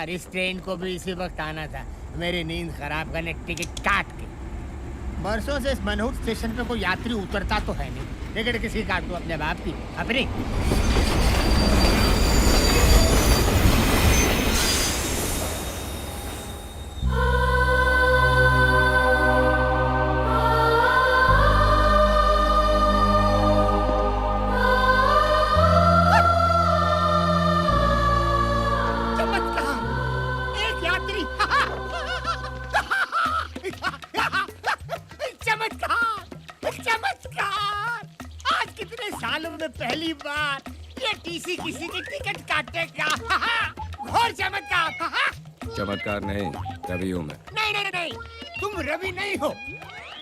यार, इस ट्रेन को भी इसी वक्त आना था। मेरी नींद खराब करने टिकट काट के। बरसों से इस मनहूस स्टेशन पे कोई यात्री उतरता तो है नहीं। टिकट किसी काटू, अपने बाप की, अपनी। पहली बार ये टीसी किसी की टिकट काटेगा। घोर चमत्कार। चमत्कार नहीं, रवि हूँ मैं। नहीं, तुम रवि नहीं हो,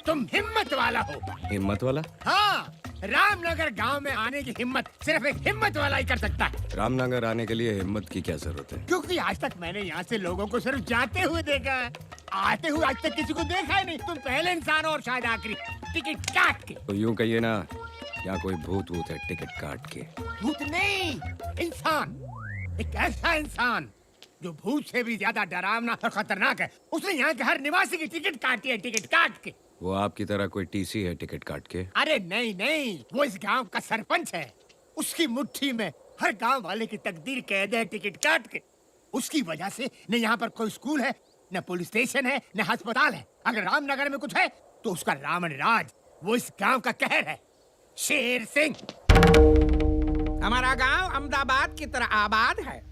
तुम हिम्मत वाला हो। हिम्मत वाला? हाँ, रामनगर गांव में आने की हिम्मत सिर्फ एक हिम्मत वाला ही कर सकता है। रामनगर आने के लिए हिम्मत की क्या जरूरत है? क्योंकि आज तक मैंने यहाँ से लोगों को सिर्फ जाते हुए देखा है, आते हुए आज तक किसी को देखा ही नहीं। तुम पहले इंसान हो और शायद आखिरी। टिकट काट के। तो यूँ कहिए ना, यहाँ कोई भूत है टिकट काट के। भूत नहीं, इंसान। एक ऐसा इंसान जो भूत से भी ज्यादा डरावना और खतरनाक है। उसने यहाँ के हर निवासी की टिकट काटी है, टिकट काट के। वो आपकी तरह कोई टीसी है टिकट काट के? अरे नहीं, वो इस गांव का सरपंच है। उसकी मुट्ठी में हर गांव वाले की तकदीर कैद है, टिकट काट के। उसकी वजह से न यहाँ पर कोई स्कूल है, न पुलिस स्टेशन है, न अस्पताल है। अगर रामनगर में कुछ है तो उसका रावण राज, वो इस गांव का कहर है। शेर सिंह। हमारा गांव अहमदाबाद की तरह आबाद है।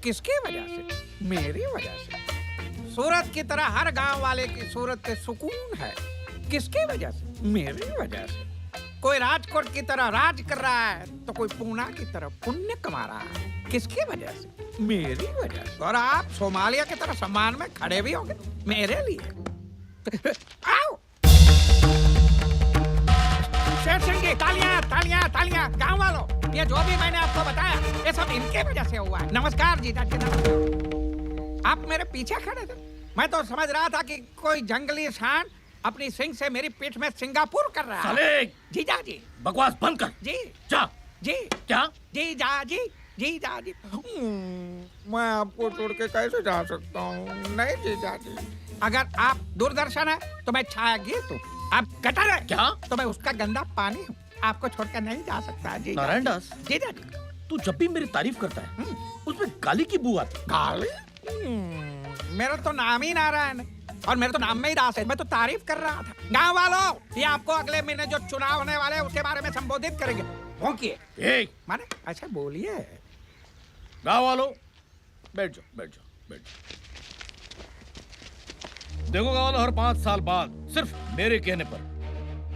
किसकी वजह से? मेरी वजह से। सूरत की तरह हर गांव वाले की सूरत में सुकून है। किसकी वजह से? मेरी वजह से। कोई राजकोट की तरह राज कर रहा है तो कोई पूना की तरह पुण्य कमा रहा है। किसकी वजह से? मेरी वजह से। और आप सोमालिया की तरह सम्मान में खड़े भी होंगे मेरे लिए। आओ शेर सिंह जी, तालियां तालियां तालियां। गांव वालों, ये जो भी मैंने आपको बताया ये सब इनके वजह से हुआ है। नमस्कार जीजा जी, नमस्कार। आप मेरे पीछे खड़े थे, मैं तो समझ रहा था कि कोई जंगली सांड अपनी सिंग से मेरी पीठ में सिंगापुर कर रहा है। साले! जीजा जी, बकवास बंद कर। जी जा। जी क्या? जीजा जी, जीजा जी। मैं आपको छोड़ के कैसे जा सकता हूँ? नहीं जीजा जी, अगर आप दूरदर्शन है तो मैं छायागीत हूँ। आप गटर है क्या? तो मैं उसका गंदा पानी हूँ। आपको छोड़कर नहीं जा सकता जी। नारायण दास, जीजा जी, तू जब भी मेरी तारीफ करता है उसमें गाली की बू आती है। गाली? मेरा तो नाम ही नारायण है और मेरे तो नाम में ही दास है। मैं तो तारीफ कर रहा था। गांव वालों, ये आपको अगले महीने जो चुनाव होने वाले हैं उसके बारे में संबोधित करेंगे। भौंकिए। माने अच्छा बोलिए। गाँव वालों, बैठ जाओ। देखो गाँव वालों, हर 5 साल बाद सिर्फ मेरे कहने पर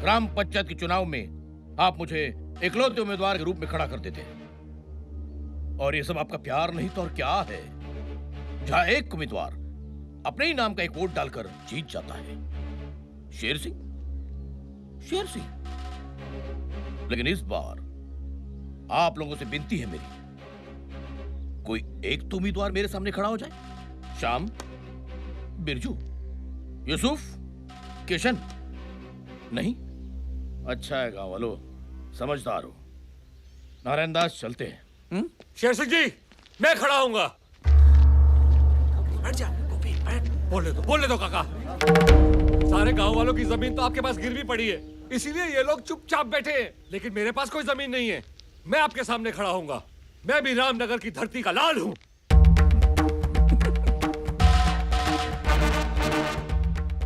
ग्राम पंचायत के चुनाव में आप मुझे इकलौते उम्मीदवार के रूप में खड़ा कर देते हैं। और ये सब आपका प्यार नहीं तो और क्या है? जहां एक उम्मीदवार अपने ही नाम का एक वोट डालकर जीत जाता है, शेर सिंह। लेकिन इस बार आप लोगों से विनती है मेरी, कोई एक तो उम्मीदवार मेरे सामने खड़ा हो जाए। श्याम, बिरजू, यूसुफ, किशन। नहीं? अच्छा है गाँव वालों, समझदार हो। नारायण दास, चलते हैं। शेर सिंह जी, मैं खड़ा हूंगा। बैठ जा गोपी, बैठ। बोलने दो काका। सारे गांव वालों की जमीन तो आपके पास गिरवी पड़ी है, इसीलिए ये लोग चुपचाप बैठे हैं। लेकिन मेरे पास कोई जमीन नहीं है। मैं आपके सामने खड़ा हूंगा। मैं भी रामनगर की धरती का लाल हूँ।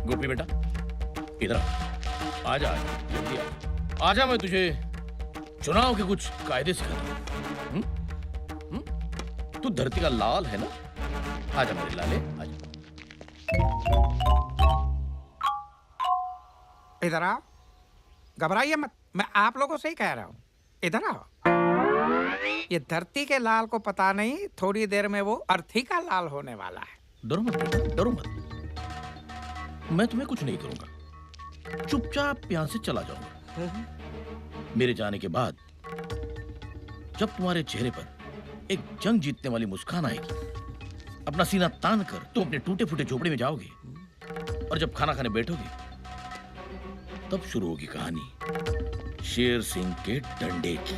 गोपी बेटा, इधर आजा, जल्दी आजा। मैं तुझे चुनाव के कुछ कायदे सिखाता हूँ। तू धरती का लाल है ना? आजा मेरे लाले, आजा। इधर आओ, घबराइए मत, मैं आप लोगों से ही कह रहा हूँ। इधर आओ। ये धरती के लाल को पता नहीं, थोड़ी देर में वो अर्थी का लाल होने वाला है। डरो मत बेटा, डरो मत। मैं तुम्हें कुछ नहीं करूंगा, चुपचाप यहां से चला जाऊंगा। मेरे जाने के बाद जब तुम्हारे चेहरे पर एक जंग जीतने वाली मुस्कान आएगी, अपना सीना तान कर तुम अपने टूटे फूटे झोपड़े में जाओगे, और जब खाना खाने बैठोगे तब शुरू होगी कहानी शेर सिंह के डंडे की।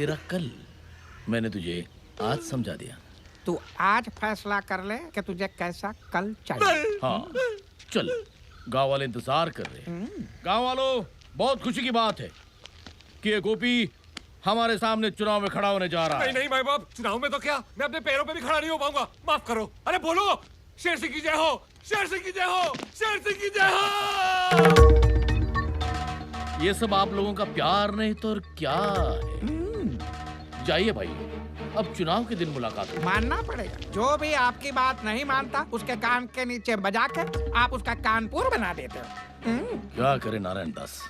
तेरा कल। मैंने तुझे आज समझा दिया। तू आज फैसला कर ले कि तुझे कैसा कल चाहिए। हाँ चल, गांव वाले इंतजार कर रहे हैं। गांव वालों, बहुत खुशी की बात है कि ये गोपी हमारे सामने चुनाव में खड़ा होने जा रहा है। नहीं नहीं माई बाप, चुनाव में तो क्या, मैं अपने पैरों पे भी खड़ा नहीं हो पाऊंगा। माफ करो। अरे बोलो, शेर सिंह की जय हो, शेर सिंह की जय हो, शेर सिंह की जय हो। ये सब आप लोगों का प्यार नहीं तो और क्या है। जाइए भाई, अब चुनाव के दिन मुलाकात होगी। मानना पड़ेगा, जो भी आपकी बात नहीं मानता उसके कान के नीचे बजाकर आप उसका कानपुर बना देते हो। क्या करे नारायण दास,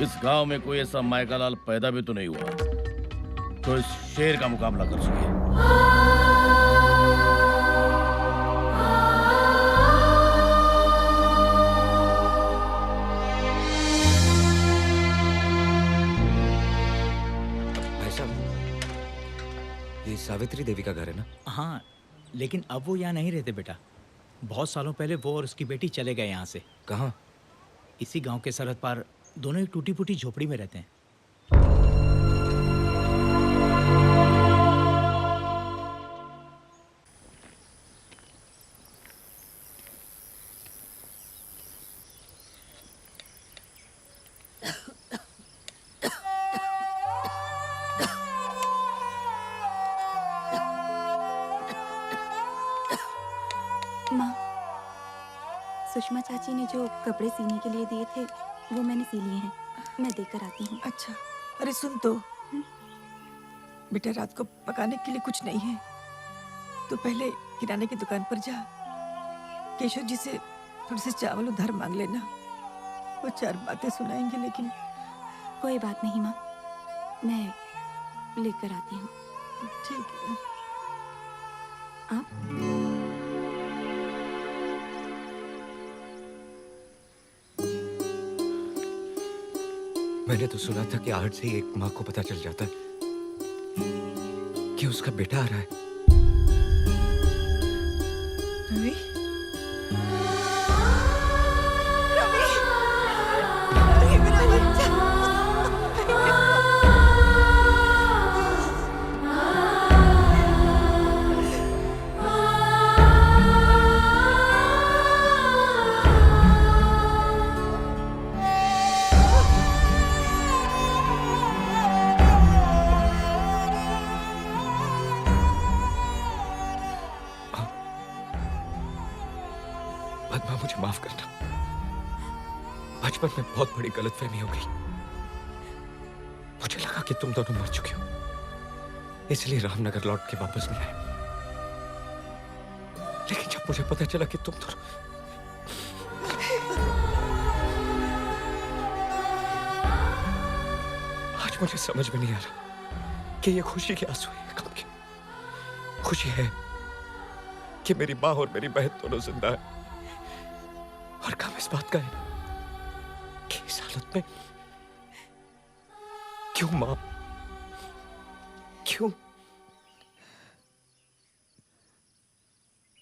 इस गांव में कोई ऐसा मायकालाल पैदा भी तो नहीं हुआ तो इस शेर का मुकाबला कर सके। भाई साहब, ये सावित्री देवी का घर है ना? हाँ, लेकिन अब वो यहाँ नहीं रहते बेटा। बहुत सालों पहले वो और उसकी बेटी चले गए यहाँ से। कहाँ? इसी गांव के सरहद पार दोनों एक टूटी फूटी झोपड़ी में रहते हैं। माँ, सुषमा चाची ने जो कपड़े सीने के लिए दिए थे वो मैंने सी लिए हैं, मैं देकर आती हूँ। अच्छा, अरे सुन तो, बेटा रात को पकाने के लिए कुछ नहीं है तो पहले किराने की दुकान पर जा, केशव जी से थोड़े से चावल उधार मांग लेना। वो चार बातें सुनाएंगे। लेकिन कोई बात नहीं माँ, मैं लेकर आती हूँ। ठीक है। आप मैंने तो सुना था कि आज से ही एक माँ को पता चल जाता है कि उसका बेटा आ रहा है। रवि, रवि मेरा बच्चा। पद्मा, मुझे माफ करना। बचपन में बहुत बड़ी गलतफहमी हो गई। मुझे लगा कि तुम दोनों मर चुके हो, इसलिए रामनगर लौट के वापस नहीं आए। लेकिन जब मुझे पता चला कि तुम दोनों, आज मुझे समझ में नहीं आ रहा कि ये खुशी के आंसू है, गम के। खुशी है कि मेरी माँ और मेरी बहन दोनों जिंदा है, और काम इस बात का है कि इस हालत में क्यों मां, क्यों?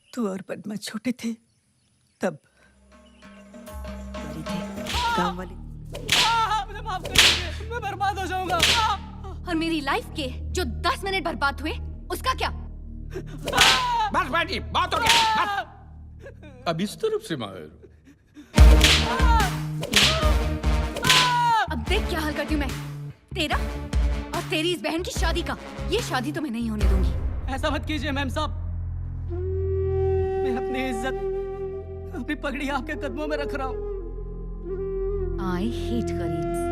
तू और पद्मा छोटे थे तब थे गांव वाले। मुझे माफ कर दीजिए, मैं बर्बाद हो जाऊंगा। और मेरी लाइफ के जो 10 मिनट बर्बाद हुए उसका क्या? बस बेटी, बहुत हो गया। बस। अब इस तरफ से माहिर। अब देख क्या हाल करती हूँ मैं तेरा और तेरी इस बहन की शादी का। ये शादी तो मैं नहीं होने दूंगी। ऐसा मत कीजिए मैम साहब, मैं अपनी इज्जत, अपनी पगड़ी आपके कदमों में रख रहा हूँ। I hate गरीब्स।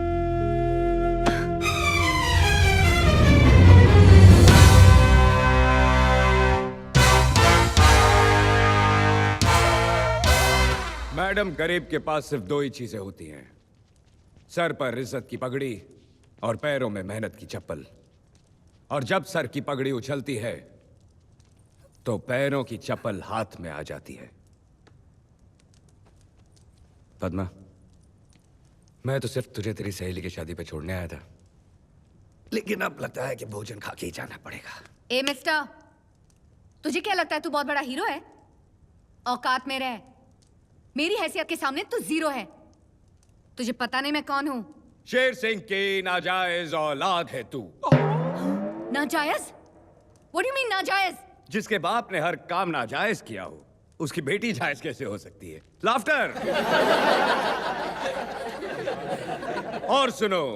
मैडम, गरीब के पास सिर्फ दो ही चीजें होती हैं, सर पर इज्जत की पगड़ी और पैरों में मेहनत की चप्पल। और जब सर की पगड़ी उछलती है तो पैरों की चप्पल हाथ में आ जाती है। पद्मा, मैं तो सिर्फ तुझे तेरी सहेली की शादी पे छोड़ने आया था, लेकिन अब लगता है कि भोजन खा के ही जाना पड़ेगा। ए मिस्टर, तुझे क्या लगता है तू बहुत बड़ा हीरो है? औकात में रह। मेरी हैसियत के सामने तू जीरो है। तुझे पता नहीं मैं कौन हूं? शेर सिंह की नाजायज औलाद है तू। नाजायज? What do you mean नाजायज? जिसके बाप ने हर काम नाजायज किया हो, उसकी बेटी जायज कैसे हो सकती है? लाफ्टर। और सुनो,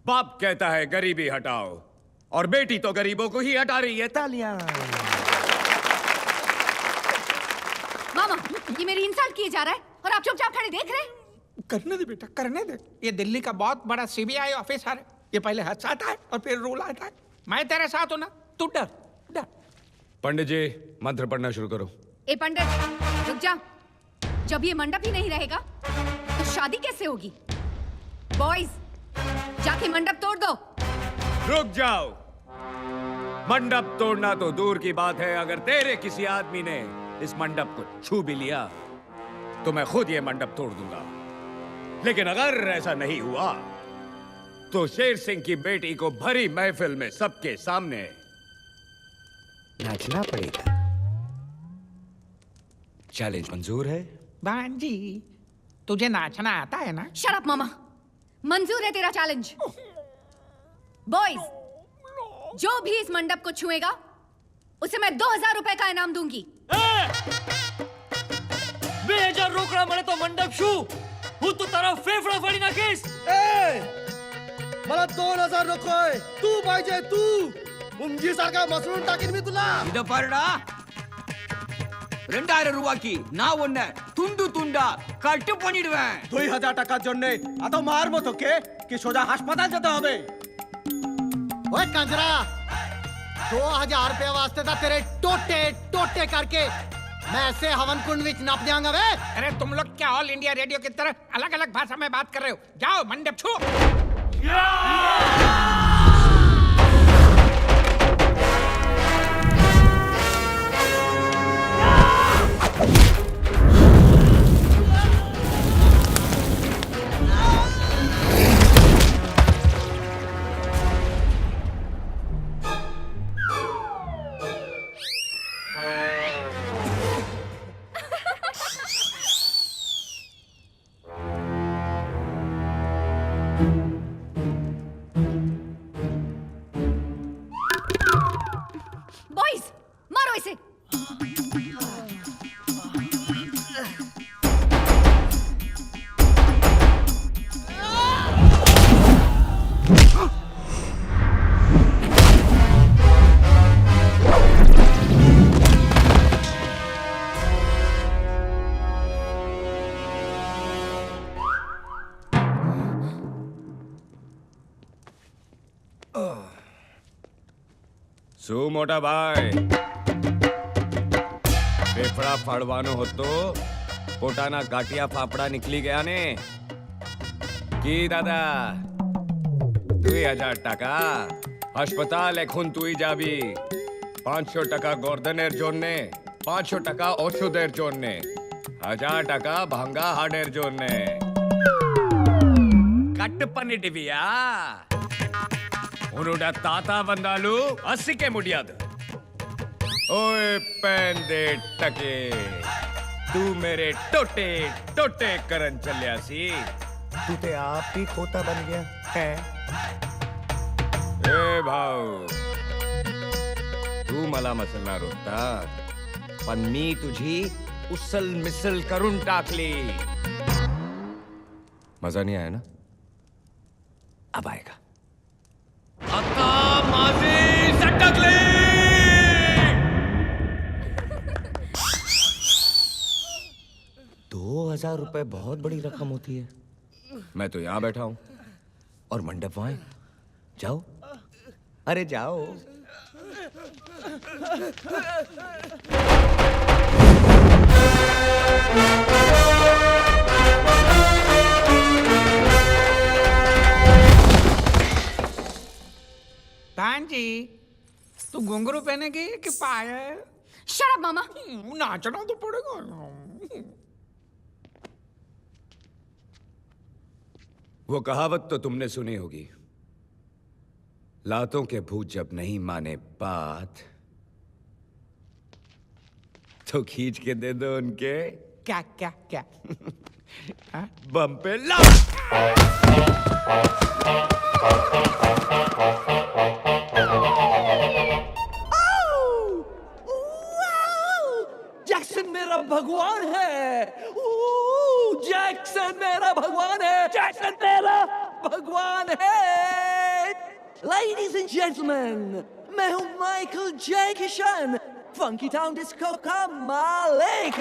बाप कहता है गरीबी हटाओ, और बेटी तो गरीबों को ही हटा रही है। तालियां। मामा, ये मेरी इंसल्ट किए जा रहा है और आप चुपचाप खड़े देख रहे हैं। करने दे बेटा, करने दे। ये दिल्ली का बहुत बड़ा सीबीआई ऑफिसर है। ये पहले हंसाता है और फिर रुलाता है। मैं तेरे साथ हूं ना, तू डर डर। पंडित जी, मंत्र पढ़ना शुरू करो। ए पंडित, रुक जा। जब ये मंडप ही नहीं रहेगा तो शादी कैसे होगी? बॉयज, जाके मंडप तोड़ दो। रुक जाओ। मंडप तोड़ना तो दूर की बात है, अगर तेरे किसी आदमी ने इस मंडप को छू भी लिया तो मैं खुद ये मंडप तोड़ दूंगा। लेकिन अगर ऐसा नहीं हुआ तो शेर सिंह की बेटी को भरी महफिल में सबके सामने नाचना पड़ेगा। चैलेंज मंजूर है? भांजी, तुझे नाचना आता है ना? शट अप मामा, मंजूर है तेरा चैलेंज। बॉयज, जो भी इस मंडप को छुएगा उसे मैं 2000 रुपए का इनाम दूंगी। 2000 रोकड़ा मळे तो मंडप शू હું તો તારા ફેફડા ફાડી નાખીશ। मला 2000 नकोय, तू पाहिजे तू। मुंगी सारखा मसळून टाकीन मी तुला। इथं पारडा 2000 ரூபாய்க்கு நான் ஒண்ணு துண்டு துண்டா கட்டு பண்ணிடுவேன்। 2000 টাকার জন্য এত মার মতো কে কি সোজা হাসপাতাল যেতে হবে? ओए कंजरा, 2000 रुपए वास्ते था तेरे टोटे टोटे करके मैं ऐसे हवन कुंड विच नाप जाऊंगा वे। अरे तुम लोग क्या ऑल इंडिया रेडियो की तरह अलग अलग भाषा में बात कर रहे हो? जाओ मंडप छू। बॉयज, मारो इसे। શું મોટા ભાઈ, ફેફડા ફાડવાનો હતો, પોતાના ગાંઠિયા ફાફડા નીકળી ગયા ને? কি দাদা, 2000 টাকা হাসপাতাল এখন তুই যাবি। 500 টাকা গর্দনের জন্যে, 500 টাকা ওষুধের জন্যে, 1000 টাকা ভাঙ্গা হাড়ের জন্যে। కట్ పన్నిటివియా उन्होंने ताता बंदालू 80 के मुडियाद। ओए पैन दे टके, तू मेरे टोटे टोटे करन चलिया सी। तू ते आप ही खोता बन गया है। ए भाऊ, तू मला मसलना रोता, पण मी तुझी उसल मिसल करून टाकली। मजा नहीं आया ना? अब आएगा। आता माझी सटकली। 2000 रुपए बहुत बड़ी रकम होती है। मैं तो यहां बैठा हूं और मंडप वहां है। जाओ, अरे जाओ। भांजी, तू घुंघरू पहनेगी कि पायल? शट अप मामा। नाचना तो पड़ेगा। वो कहावत तो तुमने सुनी होगी, लातों के भूत जब नहीं माने बात तो खींच के दे दो उनके क्या क्या क्या? बम पे ला। जैक्सन मेरा भगवान है। जैक्सन मेरा भगवान है। जैक्सन मेरा भगवान है। Ladies and gentlemen, मैं हूँ Michael J Kishan, funky town disco का मालिक।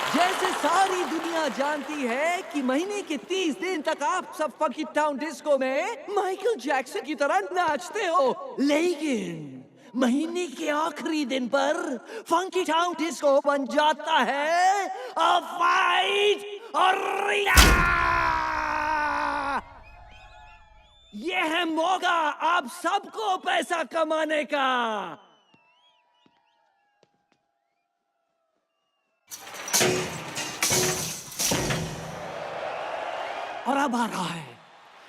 जैसे सारी दुनिया जानती है कि महीने के 30 दिन तक आप सब फंकी टाउन डिस्को में माइकल जैक्सन की तरह नाचते हो, लेकिन महीने के आखिरी दिन पर फंकी टाउन डिस्को बन जाता है अ फाइट अरीना। ये है मौका आप सबको पैसा कमाने का। और अब आ रहा है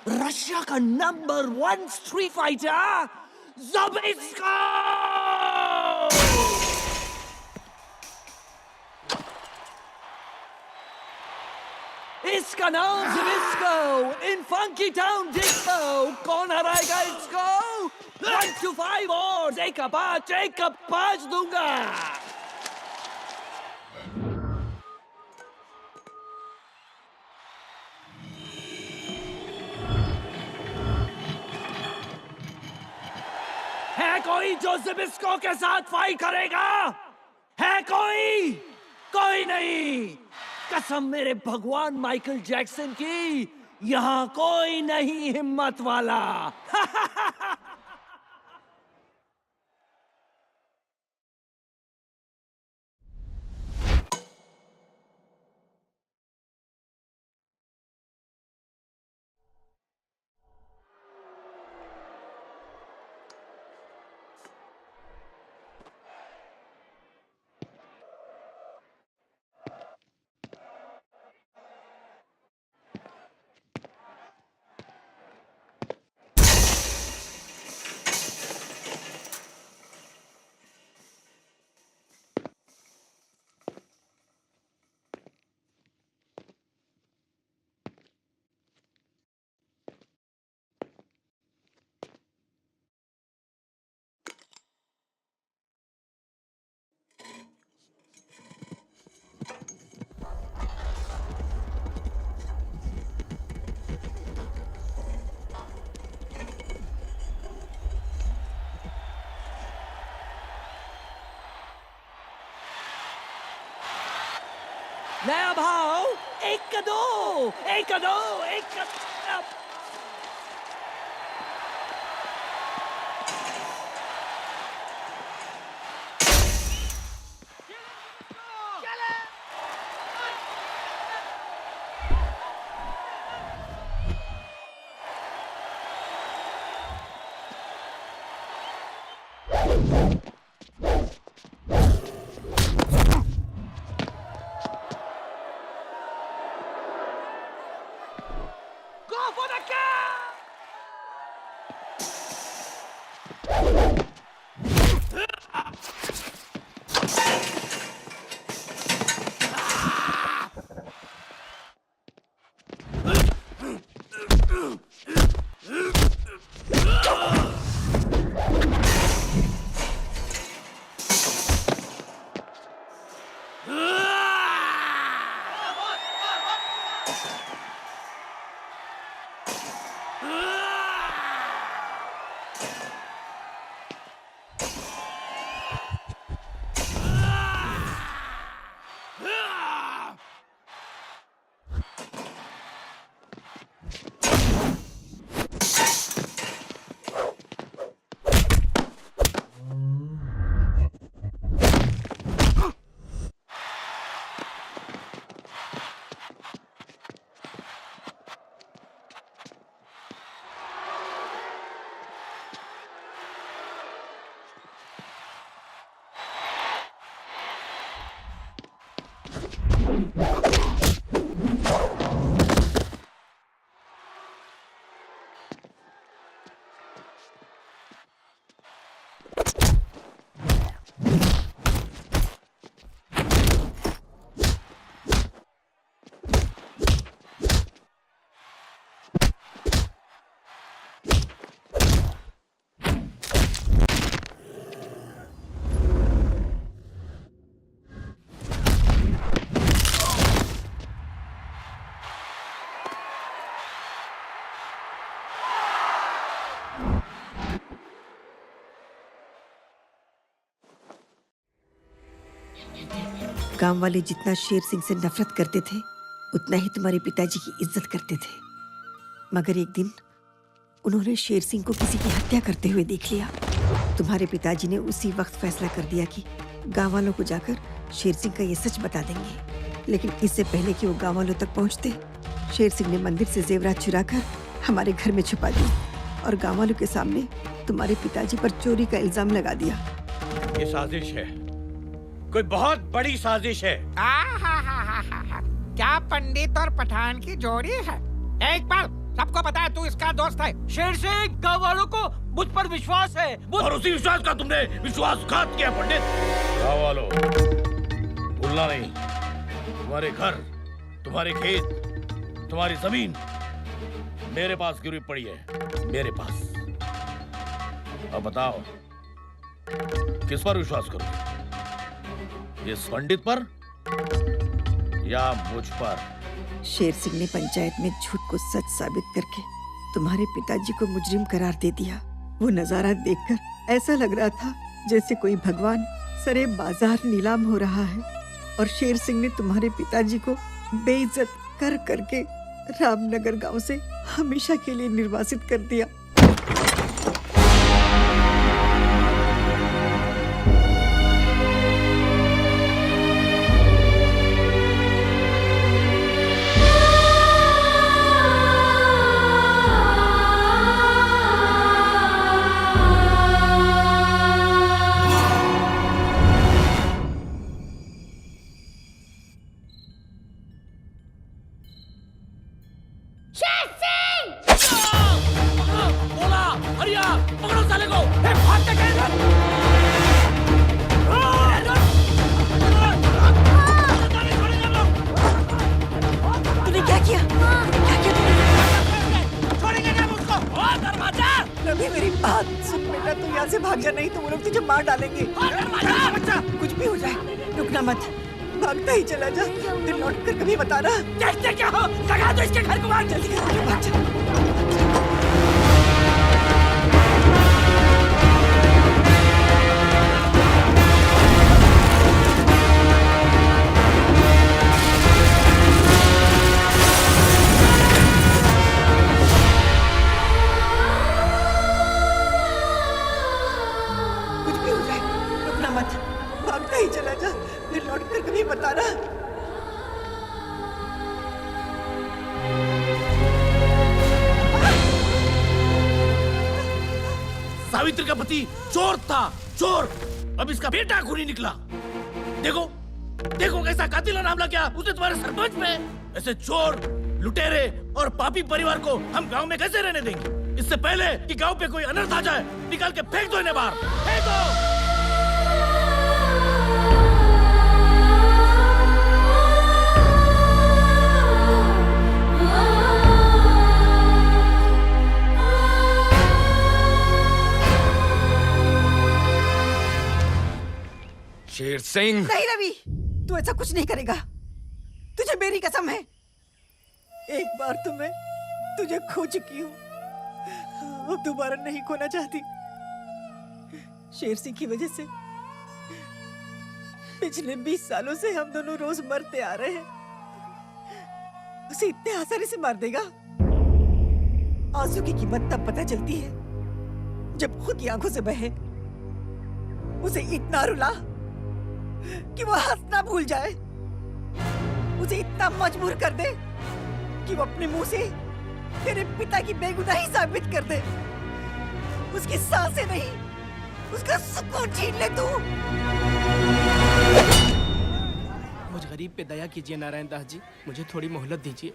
रशिया का नंबर 1 स्ट्रीट फाइटर ज़बिस्को। इसका नाम ज़बिस्को इन फंकी टाउन डिस्को। कौन हराएगा इसको? 1 to 5 और एक का पाँच दूंगा। है कोई जो ज़बिस्को के साथ फाइट करेगा? है कोई? कोई नहीं। कसम मेरे भगवान माइकल जैक्सन की, यहाँ कोई नहीं हिम्मत वाला। नया भाव 1 का 2, 1 का 2, 1 का 2। गांव वाले जितना शेर सिंह से नफरत करते थे उतना ही तुम्हारे पिताजी की इज्जत करते थे। मगर एक दिन उन्होंने शेर सिंह को किसी की हत्या करते हुए देख लिया। तुम्हारे पिताजी ने उसी वक्त फैसला कर दिया कि गांव वालों को जाकर शेर सिंह का ये सच बता देंगे। लेकिन इससे पहले कि वो गांव वालों तक पहुंचते, शेर सिंह ने मंदिर से जेवरात चुराकर हमारे घर में छुपा दी और गांव वालों के सामने तुम्हारे पिताजी पर चोरी का इल्जाम लगा दिया। ये साजिश है, कोई बहुत बड़ी साजिश है। क्या पंडित और पठान की जोड़ी है? एक बार सबको पता है तू इसका दोस्त है। शेर सिंह, गाँव वालों को मुझ पर विश्वास है। और उसी विश्वास का तुमने विश्वासघात किया पंडित। गाँव वालों, भूलना नहीं, तुम्हारे घर, तुम्हारे खेत, तुम्हारी जमीन मेरे पास गिरवी पड़ी है, मेरे पास। अब बताओ किस पर विश्वास करोगे, इस पंडित पर या मुझ पर? शेर सिंह ने पंचायत में झूठ को सच साबित करके तुम्हारे पिताजी को मुजरिम करार दे दिया। वो नजारा देखकर ऐसा लग रहा था जैसे कोई भगवान सरे बाजार नीलाम हो रहा है और शेर सिंह ने तुम्हारे पिताजी को बेइज्जत कर करके रामनगर गांव से हमेशा के लिए निर्वासित कर दिया। कुछ भी हो जाए रुकना मत, भागता ही चला जा, फिर लौट कर कभी बताना। देखते क्या हो, लगा दो इसके घर को आग। जल्दी कर, भाग जा। सावित्री का पति चोर था, चोर। अब इसका बेटा खूनी निकला। देखो देखो कैसा कातिलाना हमला किया उसने तुम्हारे सरपंच पे। ऐसे चोर, लुटेरे और पापी परिवार को हम गांव में कैसे रहने देंगे? इससे पहले कि गांव पे कोई अनर्थ आ जाए, निकाल के फेंक दो इन्हें बाहर, फेंक दो। शेर सिंह, नहीं रवि, तू ऐसा कुछ नहीं करेगा, तुझे मेरी कसम है। एक बार तो मैं तुझे खो चुकी हूँ, अब दोबारा नहीं खोना चाहती। शेर सिंह की वजह से पिछले 20 सालों से हम दोनों रोज मरते आ रहे हैं। उसे इतने आसानी से मार देगा? आंसू की कीमत तब पता चलती है जब खुद की आंखों से बहे। उसे इतना रुला कि वो हंसना भूल जाए, उसे इतना मजबूर कर दे कि वो अपने मुंह से तेरे पिता की बेगुनाही साबित कर दे। उसकी सांसें नहीं, उसका सुकून छीन ले तू। मुझ गरीब पे दया कीजिए नारायण दास जी, मुझे थोड़ी मोहलत दीजिए।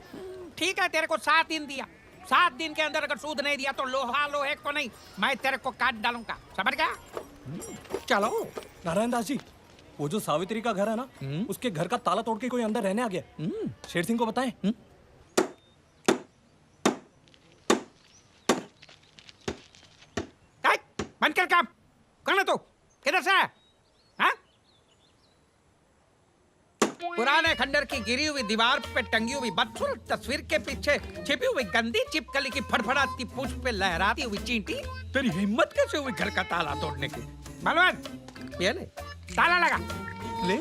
ठीक है, तेरे को 7 दिन दिया। 7 दिन के अंदर अगर सूद नहीं दिया तो लोहा लोहे को नहीं, मैं तेरे को काट डालूंगा, समझ गया? चलो। नारायण दास जी, वो जो सावित्री का घर है ना, उसके घर का ताला तोड़ के कोई अंदर रहने आ गया। शेर सिंह को बताएं। बंद कर काम। कौन है तू? किधर से है? हाँ? पुराने खंडर की गिरी हुई दीवार पे टंगी हुई बदसूरत तस्वीर के पीछे छिपी हुई गंदी चिपकली की फड़फड़ाती पूंछ पे लहराती हुई चींटी। तेरी हिम्मत कैसे हुई घर का ताला तोड़ने की? बलवंत, ये ले ताला लगा ले।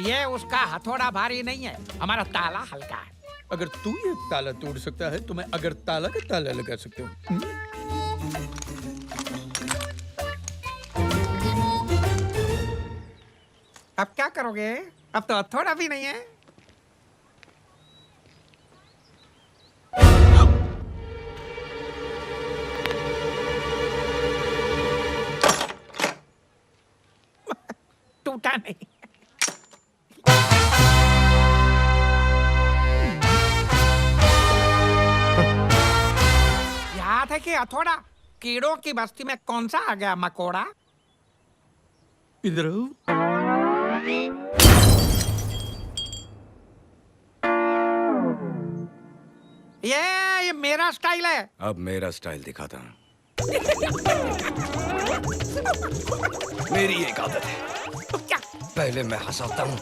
ये उसका हथौड़ा भारी नहीं है, हमारा ताला हल्का है। अगर तू ये ताला तोड़ सकता है तो मैं अगर ताला का ताला लगा सकता हूँ। अब क्या करोगे? अब तो हथौड़ा भी नहीं है। टूटा नहीं। याद है कि हथौड़ा कीड़ों की बस्ती में कौन सा आ गया मकोड़ा? इधर ये मेरा स्टाइल है। अब मेरा स्टाइल दिखाता हूँ। मेरी एक आदत है, क्या? पहले मैं हंसाता हूँ,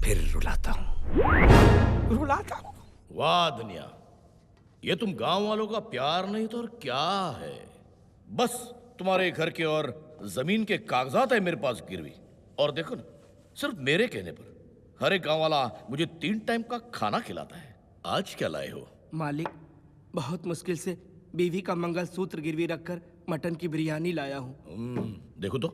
फिर रुलाता हूँ। रुलाता हूँ? वाह दुनिया, ये तुम गांव वालों का प्यार नहीं तो और क्या है? बस तुम्हारे घर के और जमीन के कागजात है मेरे पास गिरवी। और देखो ना, सिर्फ मेरे कहने पर हर एक गांव वाला मुझे 3 टाइम का खाना खिलाता है। आज क्या लाए हो? मालिक, बहुत मुश्किल से बीवी का मंगलसूत्र गिरवी रखकर मटन की बिरयानी लाया हूँ। देखो तो।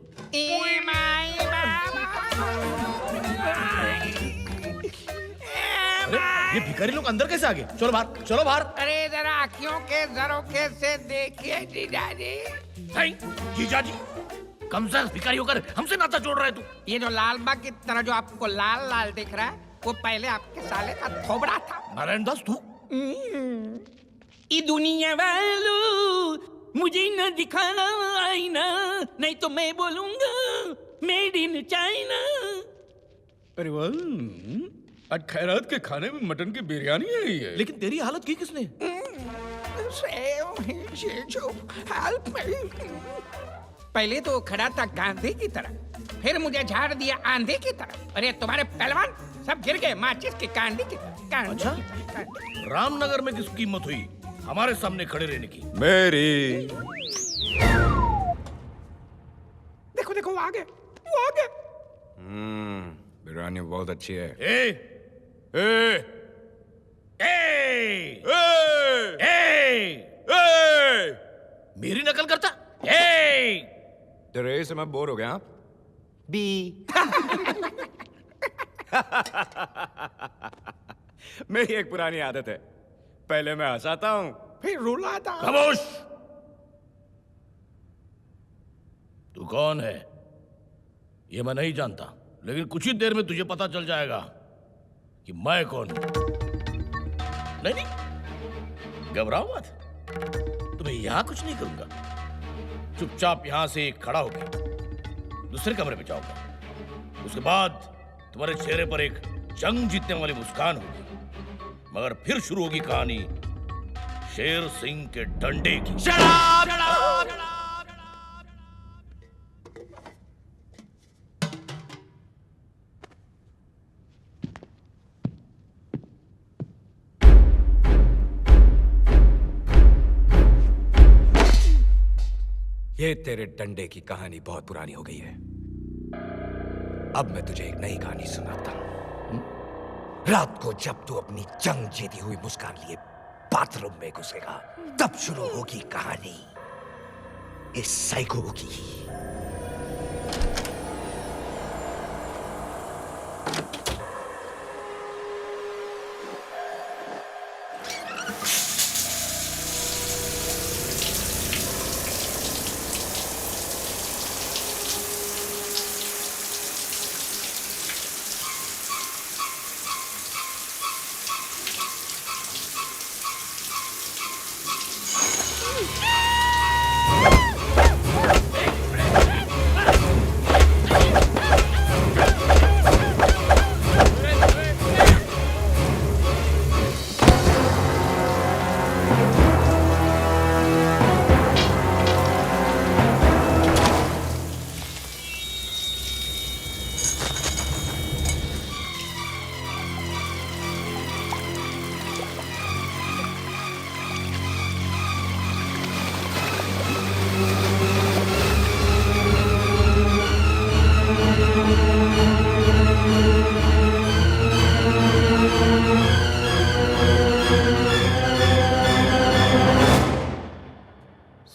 अरे ये भिखारी लोग अंदर कैसे आ गए? चलो बाहर, चलो बाहर। अरे जरा आँखियों के झरोखे से देखिए जीजाजी। जीजाजी, कम से भिखारी होकर हमसे नाता जोड़ रहे तू। ये जो लाल बाग की तरह जो आपको लाल लाल दिख रहा है, वो पहले आपके साले का थोबड़ा था। नारायण दास तू? ये दुनिया वालों मुझे न दिखाना आईना, नहीं तो मैं बोलूंगा मेड इन चाइना। अरे वाह, आज खैरात के खाने में मटन की बिरयानी आई है। लेकिन तेरी हालत की किसने? पहले तो खड़ा था गांधी की तरह, फिर मुझे झाड़ दिया आंधी की तरह। अरे तुम्हारे पहलवान सब गिर गए माचिस की कांडी की तरह। अच्छा? रामनगर में किस कीमत हुई हमारे सामने खड़े रहने की? मेरी। देखो देखो, वो आ गए, वो आ गए। बिरयानी बहुत अच्छी है। ए! ए! ए! ए! मेरी नकल करता? तेरे से मैं बोर हो गया। बी। मेरी एक पुरानी आदत है, पहले मैं हंसाता हूँ, फिर रुलाता हूँ। खामोश! तू कौन है ये मैं नहीं जानता, लेकिन कुछ ही देर में तुझे पता चल जाएगा कि मैं कौन हूं। नहीं नहीं, घबराओ मत, तुम्हें यहां कुछ नहीं करूंगा। चुपचाप यहां से खड़ा होकर दूसरे कमरे में जाऊंगा। उसके बाद तुम्हारे चेहरे पर एक जंग जीतने वाली मुस्कान होगी, मगर फिर शुरू होगी कहानी शेर सिंह के डंडे की। ये तेरे डंडे की कहानी बहुत पुरानी हो गई है। अब मैं तुझे एक नई कहानी सुनाता हूं। रात को जब तू अपनी जंग जीती हुई मुस्कान लिए बाथरूम में घुसेगा, तब शुरू होगी कहानी इस साइको की।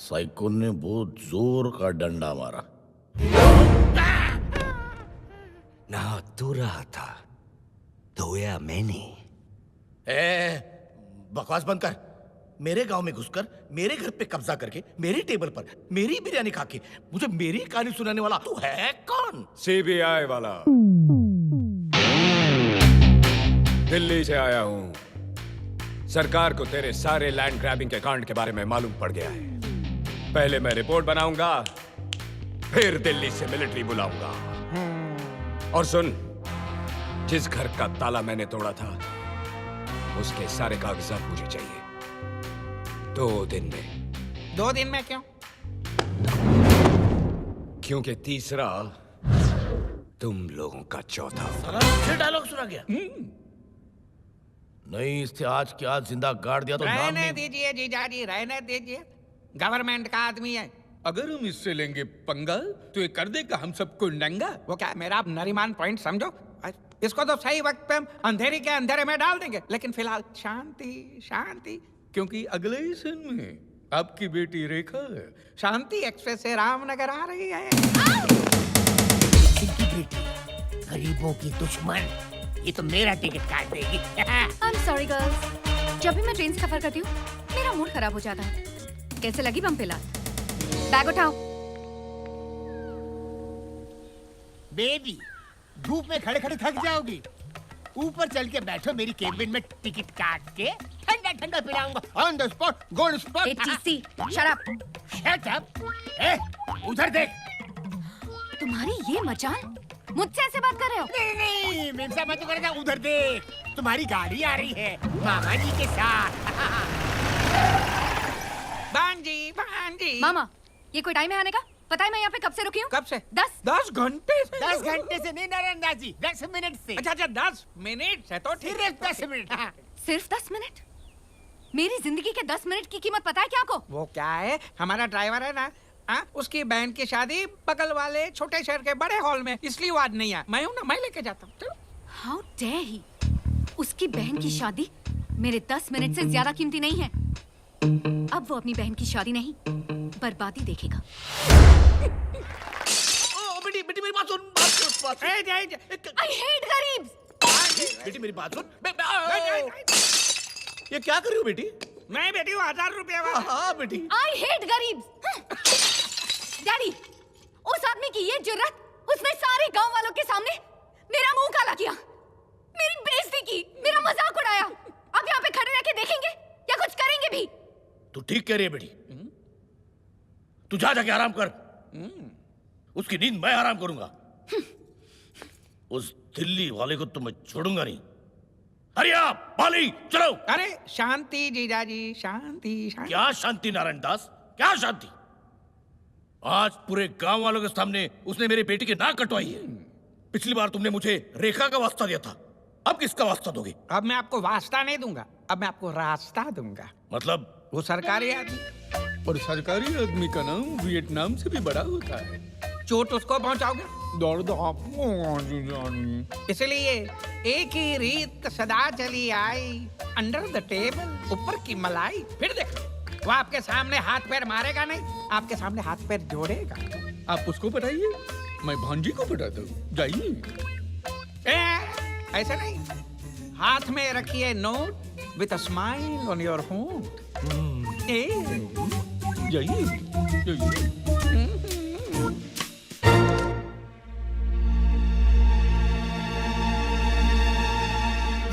साइको ने बहुत जोर का डंडा मारा। ना तू रहा था, धोया मैंने। बकवास बंद कर। मेरे गांव में घुसकर मेरे घर पे कब्जा करके मेरी टेबल पर मेरी बिरयानी खा के मुझे मेरी कहानी सुनाने वाला तू है कौन? सीबीआई वाला। दिल्ली से आया हूं। सरकार को तेरे सारे लैंड ग्रैबिंग के कांड के बारे में मालूम पड़ गया है। पहले मैं रिपोर्ट बनाऊंगा, फिर दिल्ली से मिलिट्री बुलाऊंगा। और सुन, जिस घर का ताला मैंने तोड़ा था उसके सारे कागजात मुझे चाहिए 2 दिन में। 2 दिन में क्यों? क्योंकि तीसरा तुम लोगों का चौथा। फिर डायलॉग सुना गया। नहीं, इससे आज के आज जिंदा गाड़ दिया तो नाम रहने नहीं। दीजिए जीजाजी, रहने दीजिए। गवर्नमेंट का आदमी है। अगर हम इससे लेंगे पंगा तो ये कर देगा हम सबको नंगा। वो क्या मेरा आप नरीमान पॉइंट समझो। इसको तो सही वक्त पे हम अंधेरी के अंधेरे में डाल देंगे, लेकिन फिलहाल शांति शांति। क्योंकि अगले ही सीन में आपकी बेटी रेखा शांति एक्सप्रेस से रामनगर आ रही है। इनकी बेटी गरीबों की दुश्मन, ये तो मेरा टिकट काट देगी। I'm sorry girls, जब भी मैं ट्रेन से सफर करती हूँ मेरा मूड खराब हो जाता है। कैसे लगी बम पिला? बैग उठाओ। बेबी, धूप में खड़े खड़े थक जाओगी। ऊपर चल के बैठो, मेरी केबिन में टिकट काट के ठंडा ठंडा पिलाऊंगा। On the spot, gold spot. HTC, shut up. Shut up. उधर देख। तुम्हारी ये मचान मुझसे ऐसे बात कर रहे हो? नहीं, मेमसा मत करेगा। उधर देख, तुम्हारी गाड़ी आ रही है मामा जी के साथ। भांजी। मामा, ये कोई टाइम है आने का? पता है मैं यहाँ पे कब से रुकी हूँ? कब से? 10 घंटे से। 10 घंटे से नहीं नारायण जी, 10 मिनट से। अच्छा 10 मिनट से तो ठीक। सिर्फ 10 मिनट। हाँ। सिर्फ 10 मिनट? मेरी जिंदगी के 10 मिनट की कीमत पता है क्या आपको? वो क्या है, हमारा ड्राइवर है ना, उसकी बहन की शादी बगल वाले छोटे शहर के बड़े हॉल में, इसलिए वो आज नहीं आया। मैं हूँ ना, मैं लेके जाता हूँ। How dare he? उसकी बहन की शादी मेरे 10 मिनट से ज्यादा कीमती नहीं है। अब वो अपनी बहन की शादी नहीं, बर्बादी देखेगा। बेटी मेरी बात सुन। I hate गरीब। बेटी मेरी बात सुन। ये क्या कर रही हो बेटी? मैं बेटी हूँ 1000 रुपया वाला। हाँ बेटी। I hate गरीब। डैडी, उस आदमी की ये जुर्रत, उसने सारे गांव वालों के सामने मेरा मुंह काला किया, मेरी बेइज्जती की, मेरा मजाक उड़ाया। अब यहाँ पे खड़े रह के देखेंगे या कुछ करेंगे भी? तू ठीक कह रही है बेटी। तू जा जाके आराम कर। उसकी नींद मैं आराम करूंगा। उस दिल्ली वाले को तो मैं छोड़ूंगा नहीं। अरे आप बाली चलो। अरे शांति जीजाजी, शांति शांति। क्या शांति नारायण दास, क्या शांति? आज पूरे गांव वालों के सामने उसने मेरी बेटी की नाक कटवाई है। पिछली बार तुमने मुझे रेखा का वास्ता दिया था, अब किसका वास्ता दोगे? अब मैं आपको वास्ता नहीं दूंगा, अब मैं आपको रास्ता दूंगा। मतलब? वो सरकारी आदमी। और सरकारी आदमी का नाम वियतनाम से भी बड़ा होता है। चोट उसको पहुंचाओगे, दर्द आपको जानी। इसलिए एक ही रीत सदा चली आई, अंडर द टेबल, ऊपर की मलाई। फिर देखो, वो आपके सामने हाथ पैर मारेगा नहीं, आपके सामने हाथ पैर जोड़ेगा। आप उसको बताइए, मैं भांजी को बताता हूँ। जाइए। ऐसा नहीं, हाथ में रखिए note with a smile on your होंठ। जाइए जाइए।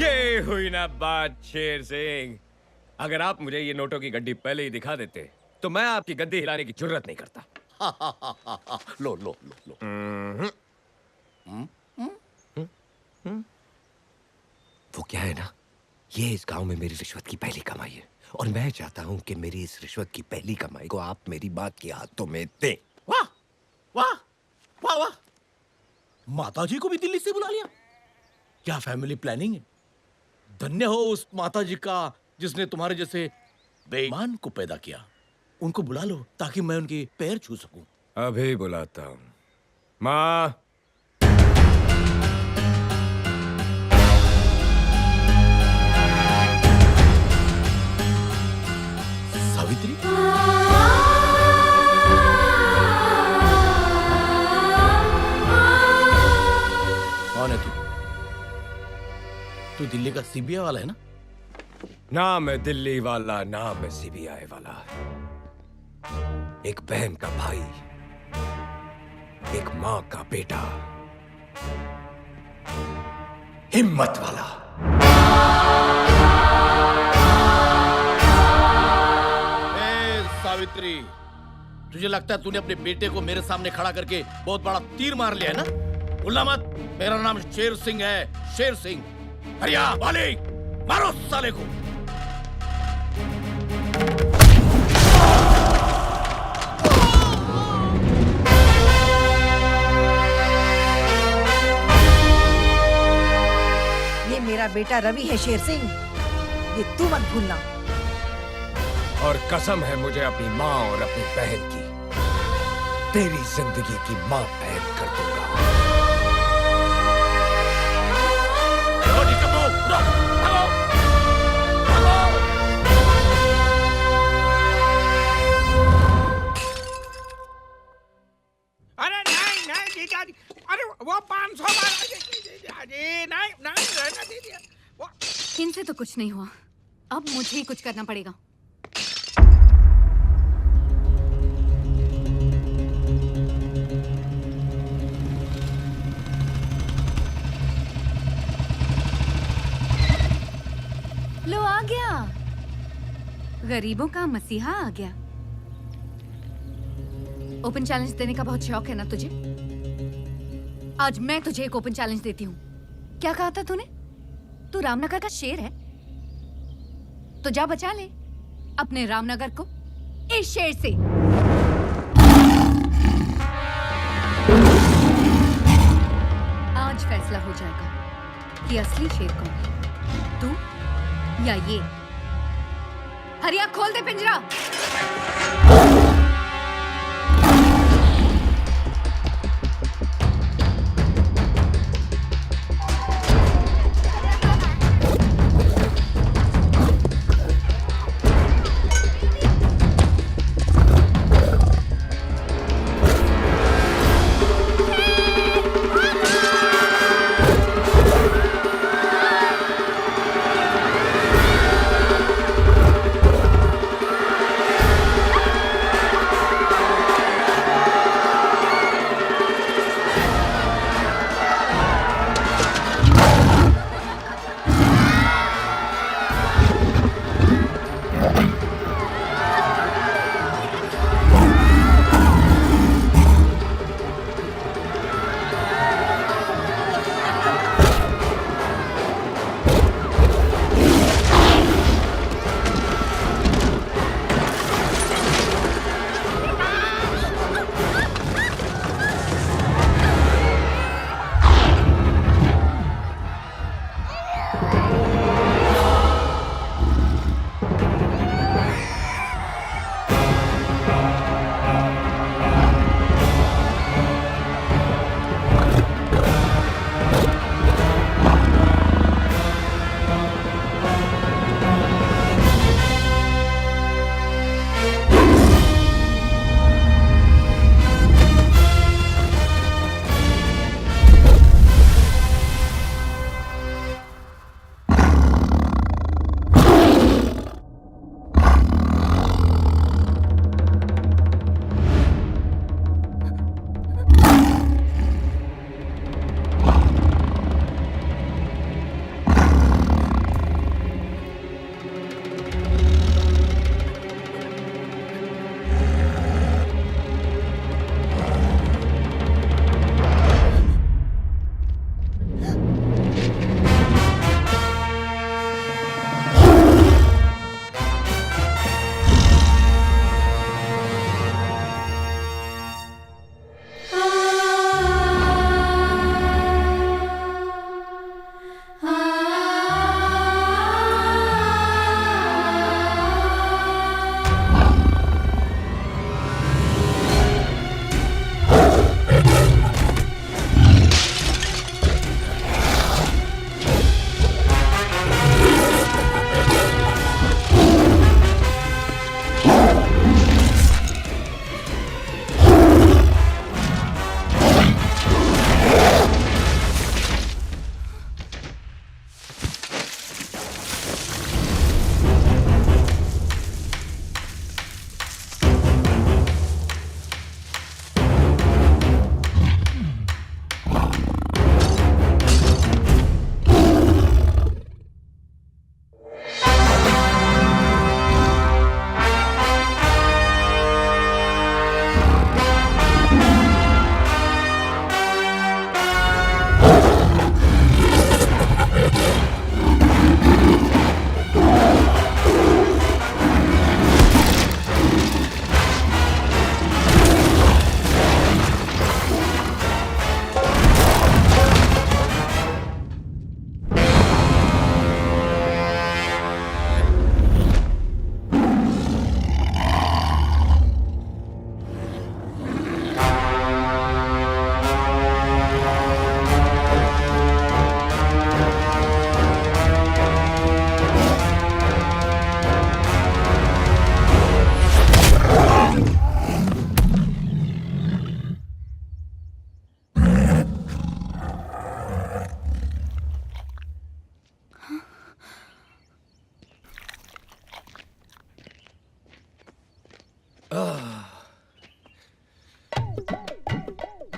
ये हुई ना बात शेर सिंह। अगर आप मुझे ये नोटों की गड्डी पहले ही दिखा देते तो मैं आपकी गद्दी हिलाने की जरूरत नहीं करता। लो लो लो लो। वो क्या है ना, ये इस गांव में मेरी रिश्वत की पहली कमाई है और मैं चाहता हूं कि मेरी इस रिश्वत की पहली कमाई को आप मेरी बात के हाथों में दें। वाह वाह वाह वाह, माताजी को भी दिल्ली से बुला लिया। क्या फैमिली प्लानिंग है। धन्य हो उस माताजी का जिसने तुम्हारे जैसे बेईमान को पैदा किया। उनको बुला लो ताकि मैं उनके पैर छू सकूं। अभी बुलाता हूं। माँ, सावित्री। कौन है तू? तू दिल्ली का सीबीआई वाला है ना? ना मैं दिल्ली वाला, ना मैं सीबीआई वाला। एक बहन का भाई, एक मां का बेटा, हिम्मत वाला। सावित्री, तुझे लगता है तूने अपने बेटे को मेरे सामने खड़ा करके बहुत बड़ा तीर मार लिया है ना? भूलना मत, मेरा नाम शेर सिंह है, शेर सिंह। हरिया वाले, मारो साले को। ये मेरा बेटा रवि है शेर सिंह, ये तू मत भूलना। और कसम है मुझे अपनी माँ और अपनी बहन की, तेरी जिंदगी की माँ बहन कर दूंगा। अरे नहीं नहीं जीजाजी, अरे वो 500 बार नहीं नहीं रहने दीजिए। इनसे तो कुछ नहीं हुआ, अब मुझे ही कुछ करना पड़ेगा। लो आ गया, गरीबों का मसीहा आ गया। ओपन चैलेंज देने का बहुत शौक है ना तुझे? आज मैं तुझे एक ओपन चैलेंज देती हूँ। क्या कहा था तूने? तू रामनगर का शेर है, तो जा बचा ले अपने रामनगर को इस शेर से। आज फैसला हो जाएगा कि असली शेर कौन है, तू या ये। हरिया खोल दे पिंजरा।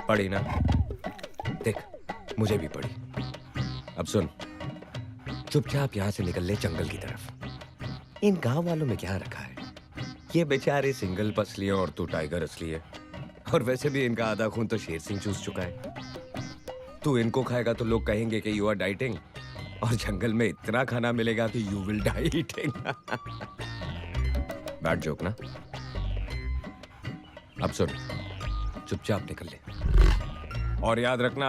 पड़ी ना? देख, मुझे भी पड़ी। अब सुन, चुपचाप यहाँ से निकल ले जंगल की तरफ। इन गांव वालों में क्या रखा है? ये बेचारे सिंगल पसली हैं और तू टाइगर असली है। और वैसे भी इनका आधा खून तो शेर सिंह चूस चुका है। तू इनको खाएगा तो लोग कहेंगे कि यू आर डाइटिंग, और जंगल में इतना खाना मिलेगा कि you will dieting. Bad joke ना? अब सुन, चुपचाप निकल ले। और याद रखना,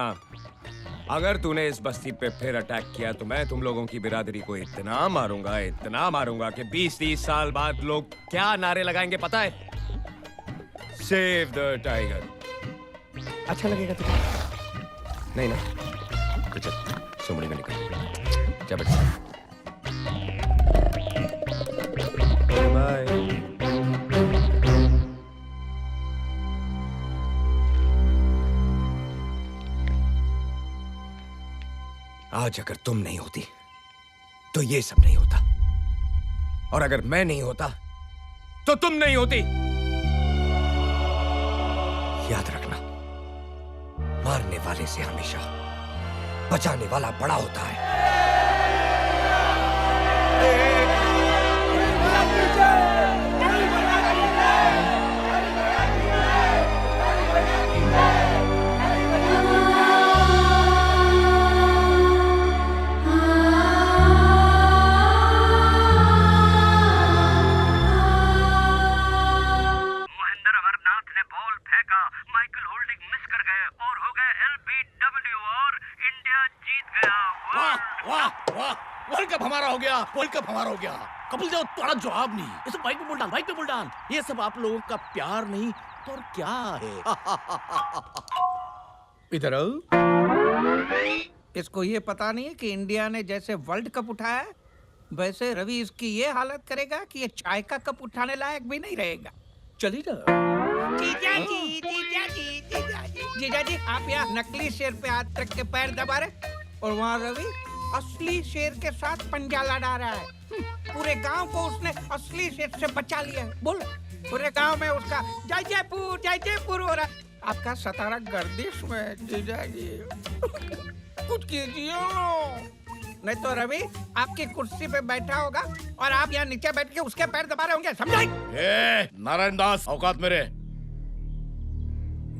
अगर तूने इस बस्ती पे फिर अटैक किया तो मैं तुम लोगों की बिरादरी को इतना मारूंगा कि 20-30 साल बाद लोग क्या नारे लगाएंगे पता है? Save the tiger. अच्छा लगेगा तुझे? नहीं ना? तो चल, सुमड़ी में निकल। जा बेटा। बाय। आज अगर तुम नहीं होती तो ये सब नहीं होता, और अगर मैं नहीं होता तो तुम नहीं होती। याद रखना, मारने वाले से हमेशा बचाने वाला बड़ा होता है। वर्ल्ड कप हमारा हो गया, वर्ल्ड कप हमारा हो गया। कपिल देव तुम्हारा जवाब नहीं। ये सब बाइक पे बोल डाल, बाइक पे बोल डाल। ये सब आप लोगों का प्यार नहीं तो और क्या है? इधर आओ। इसको ये पता नहीं है कि इंडिया ने जैसे वर्ल्ड कप उठाया वैसे रवि इसकी ये हालत करेगा कि ये चाय का कप उठाने लायक भी नहीं रहेगा। चली ना। जीजाजी आप यहाँ नकली शेर पे हाथ रख के पैर दबा रहे और वहाँ रवि असली शेर के साथ पंजा लड़ा रहा है। पूरे गांव को उसने असली शेर से बचा लिया है। बोल, पूरे गांव में उसका जय जयपुर हो रहा है। आपका सतारा गर्दिश में जीजाजी। कुछ कीजिए, नहीं तो रवि आपकी कुर्सी पे बैठा होगा और आप यहाँ नीचे बैठ के उसके पैर दबा रहे होंगे। समझे? नारायण दास, औकात मेरे।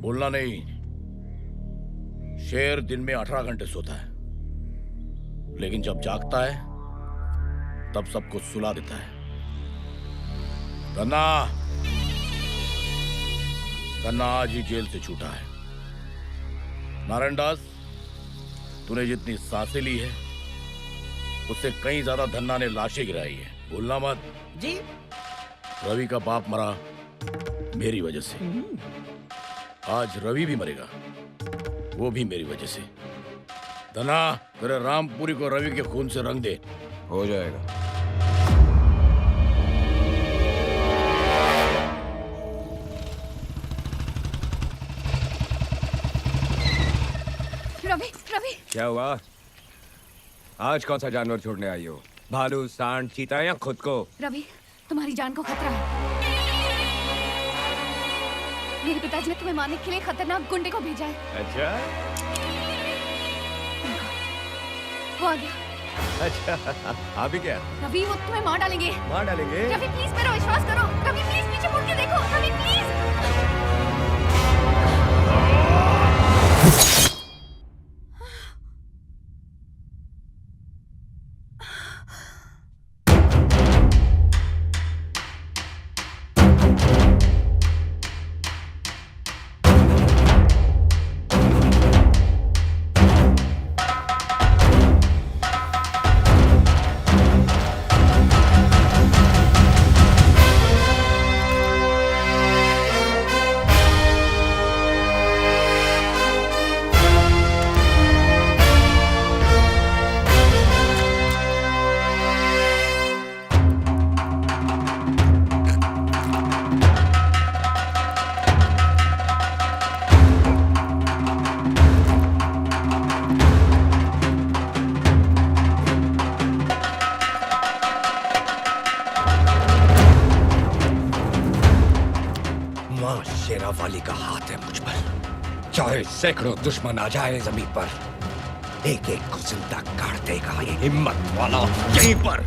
बोलना नहीं। शेर दिन में 18 घंटे सोता है, लेकिन जब जागता है तब सबको सुला देता है। गन्ना आज ही जेल से छूटा है। नारायण दास, तूने जितनी सांसें ली है उससे कहीं ज्यादा धन्ना ने लाशें गिराई है। भूलना मत। जी। रवि का बाप मरा मेरी वजह से, आज रवि भी मरेगा, वो भी मेरी वजह से। धना, तेरे रामपुरी को रवि के खून से रंग दे। हो जाएगा। रवि क्या हुआ? आज कौन सा जानवर छोड़ने आई हो? भालू, सांड, चीता या खुद को? रवि, तुम्हारी जान को खतरा है। मेरे पिताजी ने तुम्हें मारने के लिए खतरनाक गुंडे को भेजा है। अच्छा? वो आ गया। अच्छा, अभी क्या? रवि, वो तुम्हें मार डालेंगे। मार डालेंगे? रवि प्लीज मेरा विश्वास करो। रवि प्लीज पीछे मुड़ के देखो। रवि प्लीज। चाहे सैकड़ों दुश्मन आ जाए जमीन पर, एक एक को जिंदा काट देगा ये हिम्मत वाला यहीं पर।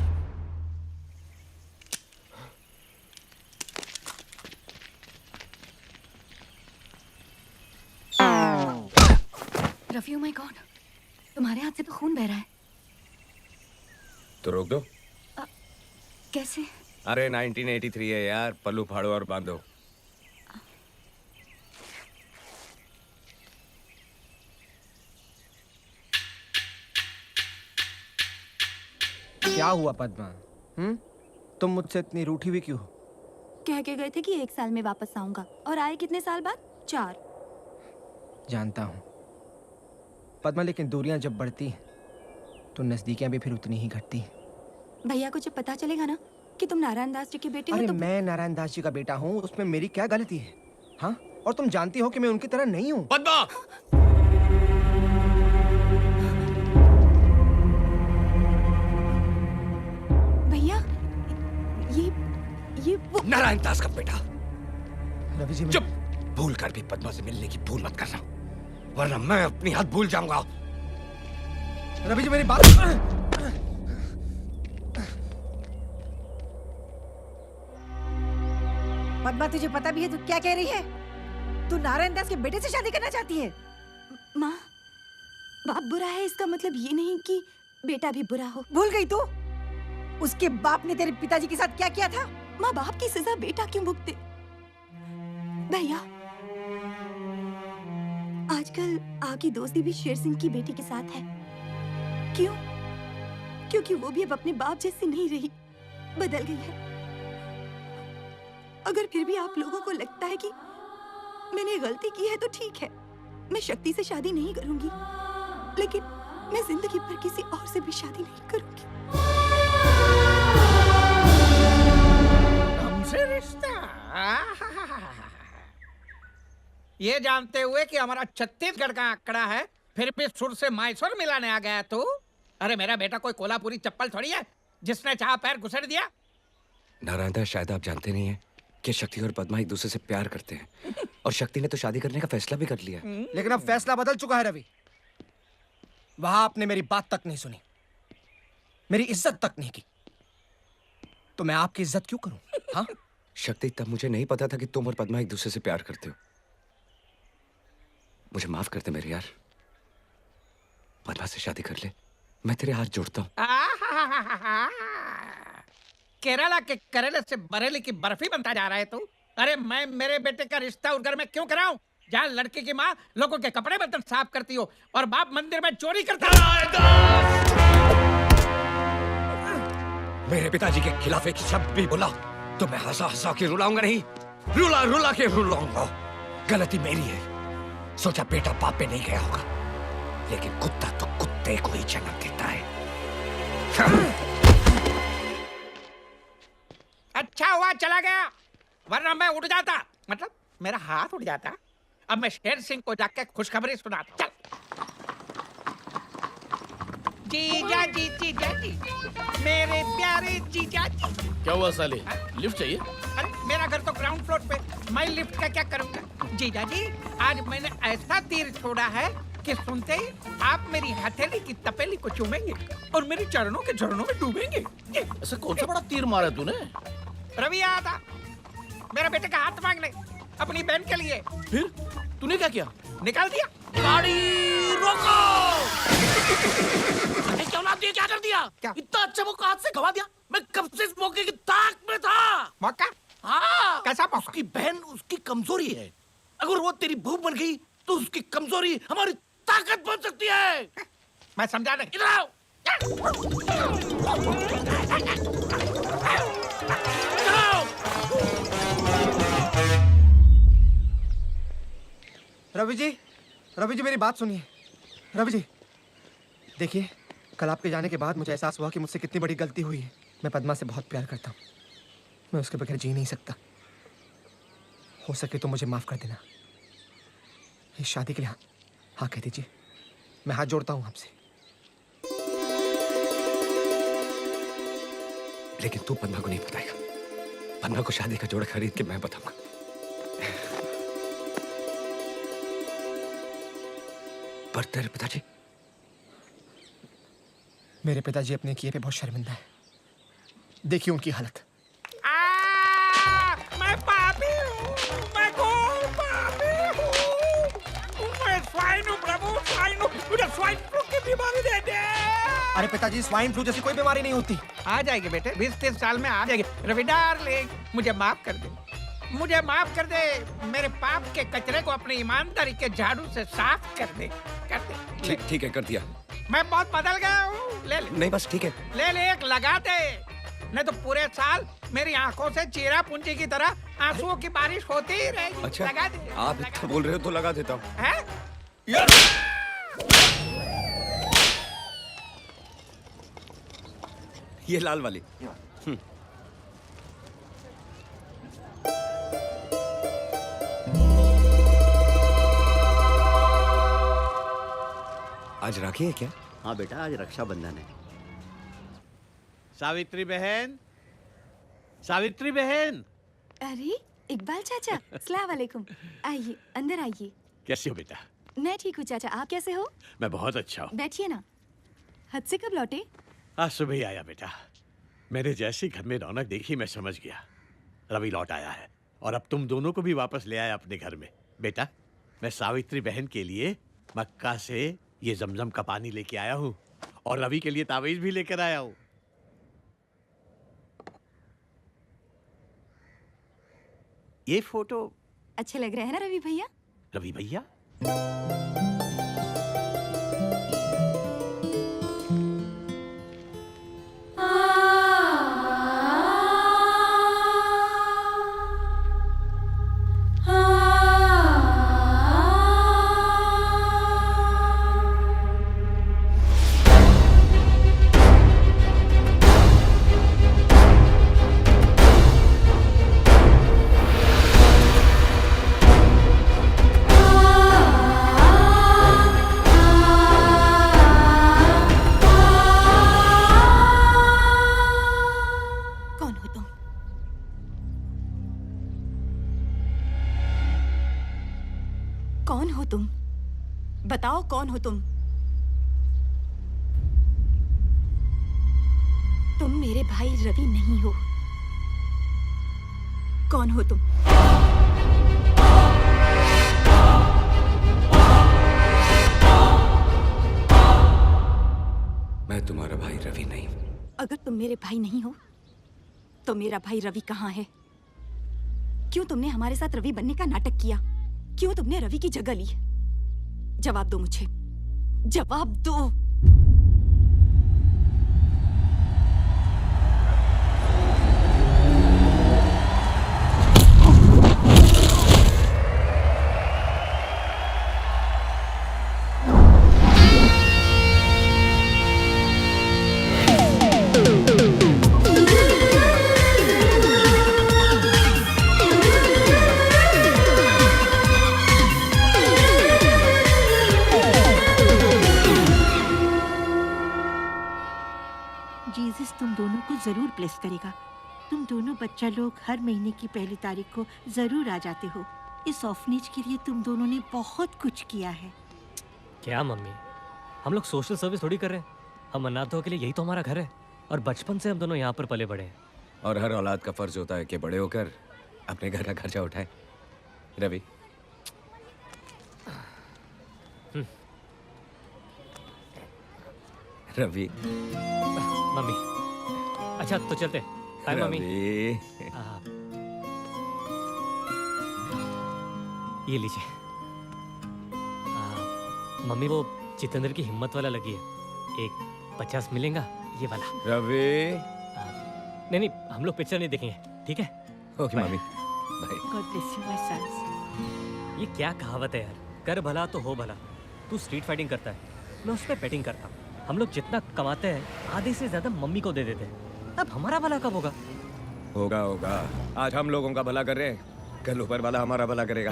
रफी, ओह माय गॉड, तुम्हारे हाथ से तो खून बह रहा है। तो रोक दो। कैसे? अरे 1983 है यार, पल्लू फाड़ो और बांधो। क्या हुआ पद्मा? तुम मुझसे इतनी रूठी हुई क्यों? कह के गए थे कि 1 साल में वापस आऊंगा, और आए कितने साल बाद? 4। जानता हूँ पद्मा, लेकिन दूरियां जब बढ़ती तो नजदीकियां भी फिर उतनी ही घटती। भैया को जब पता चलेगा ना कि तुम नारायण दास जी के बेटे हो अरे तो मैं नारायण दास जी का बेटा हूँ, उसमें मेरी क्या गलती है? हाँ, और तुम जानती हो कि मैं उनकी तरह नहीं हूँ। पद्मा! भैया, ये वो नारायण दास का बेटा। रवि जी, चुप! भूल कर भी पद्मा से मिलने की भूल मत करना, वरना मैं अपनी हद भूल जाऊंगा। रवि जी मेरी बात। पद्मा, तुझे पता भी है तू क्या कह रही है? तू नारायण दास के बेटे से शादी करना चाहती है? माँ, बाप बुरा है इसका मतलब ये नहीं कि बेटा भी बुरा हो। भूल गई तू? उसके बाप ने तेरे पिताजी के साथ क्या किया था? माँ, बाप की सजा बेटा क्यों भुगते? भैया, आजकल आपकी दोस्ती भी शेर सिंह की बेटी के साथ है। क्यों? क्योंकि वो भी अब अपने बाप जैसी नहीं रही, बदल गई है। अगर फिर भी आप लोगों को लगता है कि मैंने गलती की है तो ठीक है, मैं शक्ति से शादी नहीं करूंगी, लेकिन मैं जिंदगी भर किसी और से भी शादी नहीं करूंगी। हमसे रिश्ता? ये जानते हुए कि हमारा छत्तीसगढ़ का आंकड़ा है, फिर भी सुर से मैसूर मिलाने आ गया तू? अरे मेरा बेटा कोई कोल्हापुरी चप्पल थोड़ी है जिसने चाह पैर घुसेड़ दिया। नारायण दास, शायद आप जानते नहीं हैं कि शक्ति और पद्मा एक दूसरे से प्यार करते हैं, और शक्ति ने तो शादी करने का फैसला भी कर लिया। लेकिन अब फैसला बदल चुका है रवि। वहां आपने मेरी बात तक नहीं सुनी, मेरी इज्जत तक नहीं की, तो मैं आपकी इज्जत क्यों करूं? हाँ? शक्ति, तब मुझे नहीं पता था कि तुम और पद्मा एक दूसरे से प्यार करते हो। मुझे माफ कर दे मेरे यार। पद्मा से शादी कर ले, मैं तेरे हाथ जोड़ता हूँ। केरला के करेले से बरेली की बर्फी बनता जा रहा है तू? अरे मैं मेरे बेटे का रिश्ता उस घर में क्यों कराऊं जहाँ लड़की की माँ लोगों के कपड़े बर्तन साफ करती हो और बाप मंदिर में चोरी करता है। मेरे पिताजी के खिलाफ एक शब्द भी बोला तो मैं हंसा हंसा के रुलाऊंगा नहीं, रुला रुला के रुलाऊंगा। गलती मेरी है, सोचा बेटा बाप पे नहीं गया होगा, लेकिन कुत्ता तो कुत्ते को ही जन्म देता है। अच्छा हुआ चला गया, वरना मैं उठ जाता, मतलब मेरा हाथ उठ जाता। अब मैं शेर सिंह को जाके खुशखबरी सुनाता। चल। जीजा जी, जीजा जी, मेरे प्यारे जीजा जी। क्या हुआ साले, लिफ्ट चाहिए? अरे मेरा घर तो ग्राउंड फ्लोर पे, मैं लिफ्ट का क्या करूंगा? जीजा जी, आज मैंने ऐसा तीर छोड़ा है कि सुनते ही आप मेरी हथेली की तपेली को चूमेंगे और मेरे चरणों के झरनों में डूबेंगे। ऐसा कौन सा बड़ा तीर मारा तूने? रवि आया था मेरे बेटे का हाथ मांगने अपनी बहन के लिए। फिर तूने क्या किया? निकाल दिया। गाड़ी रोको! अरे क्या औलाद दिया, क्या कर दिया? क्या? इतना अच्छा मौका हाथ से गवा दिया। मैं कब से इस मौके की ताक में था। मौका? हाँ। कैसा मौका? उसकी बहन उसकी कमजोरी है, अगर वो तेरी बहू बन गई तो उसकी कमजोरी हमारी ताकत बन सकती है। मैं समझा नहीं। इधर आओ। रवि जी मेरी बात सुनिए। रवि जी, देखिए, कल आपके जाने के बाद मुझे एहसास हुआ कि मुझसे कितनी बड़ी गलती हुई है। मैं पद्मा से बहुत प्यार करता हूँ, मैं उसके बगैर जी नहीं सकता। हो सके तो मुझे माफ कर देना। इस शादी के लिए हाँ कह दीजिए, मैं हाथ जोड़ता हूँ आपसे। लेकिन तू पद्मा को नहीं बताएगा। पद्मा को शादी का जोड़ा खरीद के मैं बताऊंगा। पर तेरे पिताजी? मेरे पिताजी अपने किए पे बहुत शर्मिंदा है। देखिए उनकी हालत। मैं पापी हूँ, मैं घोर पापी हूँ, मैं स्वाइन हूँ प्रभु, स्वाइन हूँ, मुझे स्वाइन फ्लू की बीमारी दे दे। अरे पिताजी, स्वाइन फ्लू जैसी कोई बीमारी नहीं होती। आ जाएगी बेटे, 20-30 साल में आ जाएगी। रवि डार्लिंग, मुझे माफ कर दे, मुझे माफ कर दे। मेरे पाप के कचरे को अपनी ईमानदारी के झाड़ू से साफ कर दे, कर दे। ठीक है, कर दिया। मैं बहुत बदल गया हूँ। ले ले। नहीं बस ठीक है। ले ले, एक लगा दे, नहीं तो पूरे साल मेरी आंखों से चीरा पूंजी की तरह आंसुओं की बारिश होती ही रहेगी। अच्छा, लगा दे। आप इतना बोल रहे हो तो लगा देता हूँ। हैं? ये लाल वाली। आज राखी है क्या? हाँ बेटा, आज रक्षाबंधन है। सावित्री बहन, सावित्री बहन। अरे इकबाल चाचा, अस्सलाम वालेकुम। आइए, अंदर आइए। कैसे हो बेटा? मैं ठीक हूँ चाचा, आप कैसे हो? मैं बहुत अच्छा हूँ। बैठिए ना। हद से कब लौटे? आज सुबह ही आया बेटा। मैंने जैसे घर में रौनक देखी मैं समझ गया रवि लौट आया है, और अब तुम दोनों को भी वापस ले आया अपने घर में। बेटा, मैं सावित्री बहन के लिए मक्का से ये जमजम का पानी लेके आया हूँ, और रवि के लिए तावीज भी लेकर आया हूँ। ये फोटो अच्छे लग रहे हैं ना रवि भैया? रवि भैया? कौन हो तुम? बताओ कौन हो तुम? तुम मेरे भाई रवि नहीं हो। कौन हो तुम? मैं तुम्हारा भाई रवि नहीं हूं। अगर तुम मेरे भाई नहीं हो तो मेरा भाई रवि कहाँ है? क्यों तुमने हमारे साथ रवि बनने का नाटक किया? क्यों तुमने रवि की जगह ली? जवाब दो मुझे, जवाब दो। जीसस तुम दोनों को जरूर ब्लेस करेगा। तुम दोनों बच्चा लोग हर महीने की पहली तारीख को जरूर आ जाते हो। इस ऑर्फनेज के लिए तुम दोनों ने बहुत कुछ किया है। क्या मम्मी, हम लोग सोशल सर्विस थोड़ी कर रहे हैं। हम अनाथों के लिए यही तो हमारा घर है, और बचपन से हम दोनों यहाँ पर पले बड़े हैं। और हर औलाद का फर्ज होता है कि बड़े होकर अपने घर का खर्चा उठाए। रवि, रवि। मम्मी, अच्छा तो चलते। Bye mummy. ये लीजिए। मम्मी, वो जितेंद्र की हिम्मत वाला लगी है, एक 50 मिलेगा ये वाला। रवि। नहीं नहीं, हम लोग पिक्चर नहीं देखेंगे, ठीक है? Okay mummy, bye. God bless you my sons. ये क्या कहावत है यार, कर भला तो हो भला। तू स्ट्रीट फाइटिंग करता है, मैं उस पर बैटिंग करता हूँ। हम लोग जितना कमाते हैं आधे से ज्यादा मम्मी को दे देते हैं। अब हमारा भला कब होगा? होगा होगा। आज हम लोगों का भला कर रहे हैं, कल ऊपर वाला हमारा भला करेगा।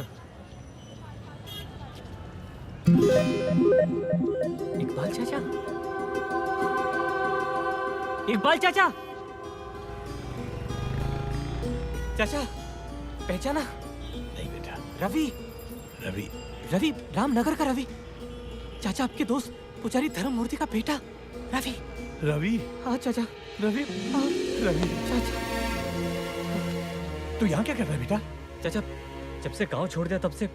इकबाल चाचा, इकबाल चाचा, चाचा पहचाना? नहीं बेटा। रवि, रवि, रवि, रामनगर का रवि। चाचा आपके दोस्त पुजारी धर्ममूर्ति का बेटा रवि। रवि? हाँ चाचा, रवि। हाँ रवि। चाचा तू यहाँ क्या कर रहा है बेटा? चाचा जब से गांव छोड़ दिया तब से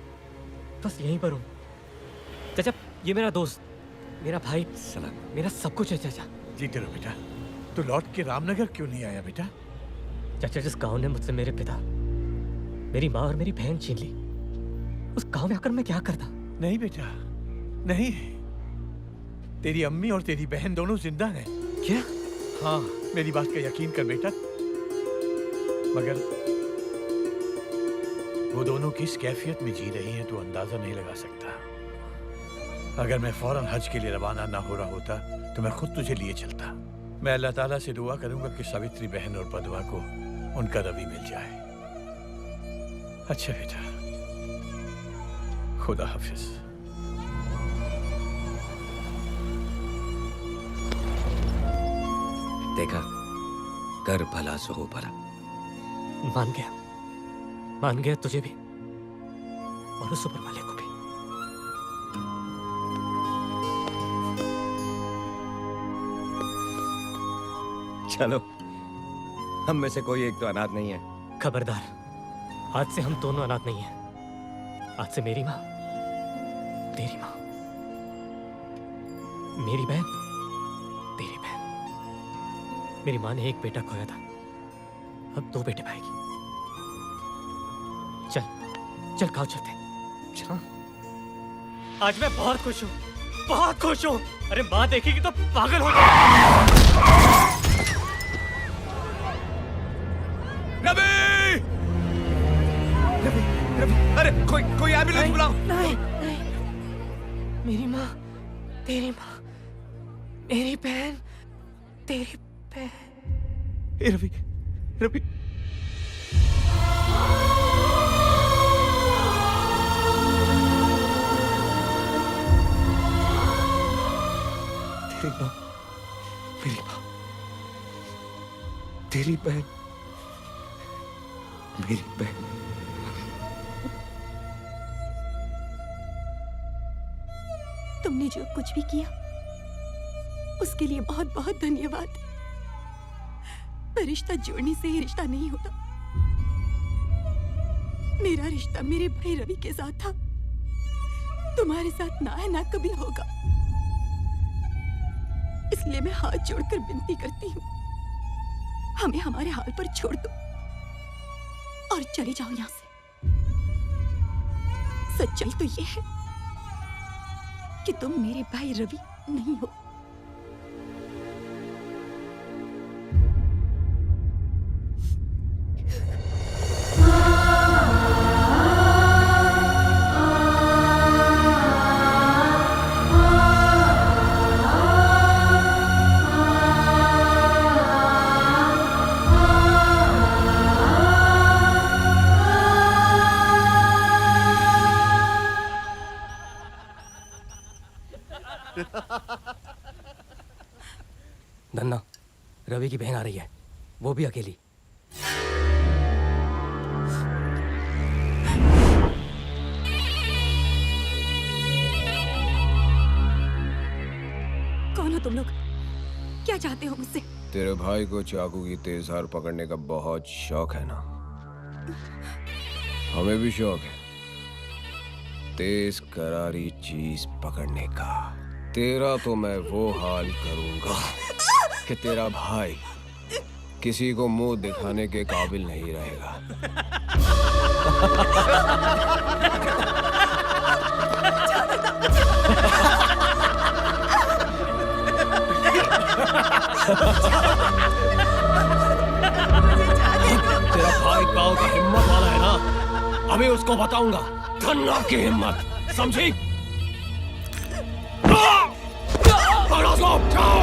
बस यहीं पर हूँ। चाचा ये मेरा दोस्त, मेरा भाई, मेरा सब कुछ है चाचा। जीते रहो बेटा। तू लौट के रामनगर क्यों नहीं आया बेटा? चाचा जिस गांव ने मुझसे मेरे पिता, मेरी माँ और मेरी बहन छीन ली, उस गांव में आकर मैं क्या करता? नहीं बेटा, नहीं। तेरी अम्मी और तेरी बहन दोनों जिंदा हैं। क्या? हाँ, मेरी बात का यकीन कर बेटा। मगर वो दोनों किस कैफियत में जी रही हैं तू अंदाजा नहीं लगा सकता। अगर मैं फौरन हज के लिए रवाना ना हो रहा होता तो मैं खुद तुझे लिए चलता। मैं अल्लाह ताला से दुआ करूंगा कि सावित्री बहन और पदवा को उनका रवि मिल जाए। अच्छा बेटा, खुदा हाफिज। देखा, कर भला सो हो भला। मान गया तुझे भी और उस ऊपर वाले को भी। चलो, हम में से कोई एक तो अनाथ नहीं है। खबरदार, आज से हम दोनों अनाथ नहीं हैं। आज से मेरी माँ, तेरी माँ, मेरी बहन, तेरी बहन। मेरी माँ ने एक बेटा खोया था, अब 2 बेटे पाएगी। चल गाँव चलते हैं। चल। आज मैं बहुत खुश हूँ, बहुत खुश हूँ। अरे माँ देखेगी तो पागल हो जाएगी। रवि! अरे कोई एम्बुलेंस बुलाओ। नहीं, मेरी माँ, तेरी माँ, मेरी बहन, तेरी बहन। रवि, रवि। तेरी माँ, मेरी माँ, तेरी बहन, मेरी बहन। तुमने जो कुछ भी किया उसके लिए बहुत बहुत धन्यवाद। पर रिश्ता जोड़ने से ही रिश्ता नहीं होता। मेरा रिश्ता मेरे भाई रवि के साथ था, तुम्हारे साथ ना है ना कभी होगा। इसलिए मैं हाथ जोड़कर विनती करती हूँ, हमें हमारे हाल पर छोड़ दो और चले जाओ यहाँ से। सच्चाई तो ये है कि तुम मेरे भाई रवि नहीं हो। नन्ना, रवि की बहन आ रही है, वो भी अकेली। कौन हो तुम लोग? क्या चाहते हो मुझसे? तेरे भाई को चाकू की तेज धार पकड़ने का बहुत शौक है ना? हमें भी शौक है तेज करारी चीज पकड़ने का। तेरा तो मैं वो हाल करूंगा कि तेरा भाई किसी को मुंह दिखाने के काबिल नहीं रहेगा। तेरा भाई गांव का हिम्मत वाला है ना, अभी उसको बताऊंगा धन्ना की हिम्मत, समझी? जाओ।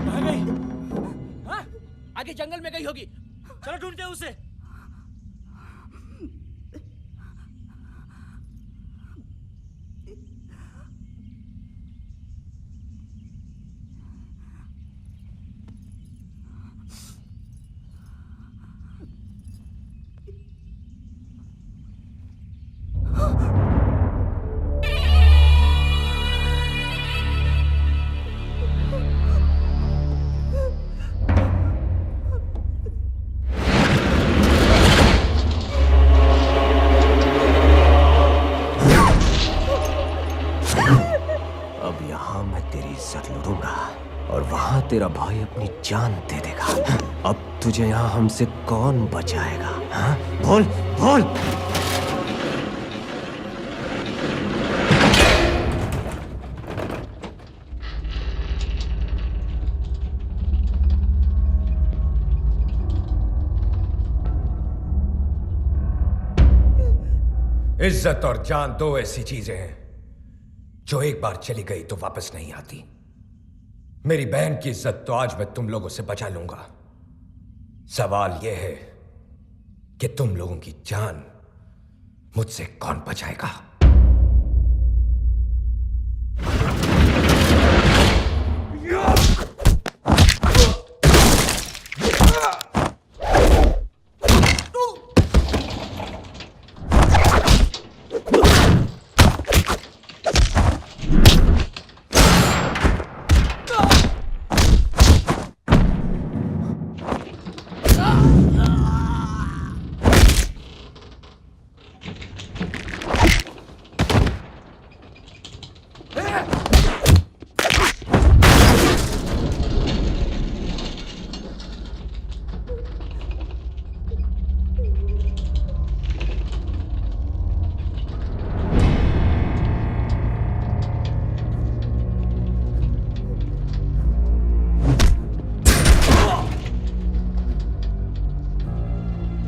आ गई। जंगल में गई होगी। चलो ढूंढते हैं उसे। तेरा भाई अपनी जान दे देगा। अब तुझे यहाँ हमसे कौन बचाएगा? हाँ? बोल बोल। इज्जत और जान दो ऐसी चीजें हैं जो एक बार चली गई तो वापस नहीं आती। मेरी बहन की इज्जत तो आज मैं तुम लोगों से बचा लूंगा। सवाल यह है कि तुम लोगों की जान मुझसे कौन बचाएगा?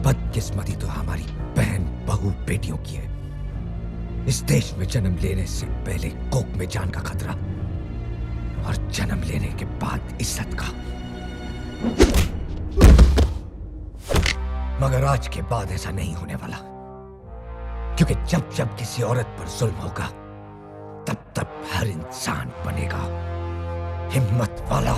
बदकिस्मती तो हमारी बहन बहू बेटियों की है। इस देश में जन्म लेने से पहले कोख में जान का खतरा और जन्म लेने के बाद इज्जत का। मगर आज के बाद ऐसा नहीं होने वाला, क्योंकि जब जब किसी औरत पर जुल्म होगा तब तब हर इंसान बनेगा हिम्मत वाला।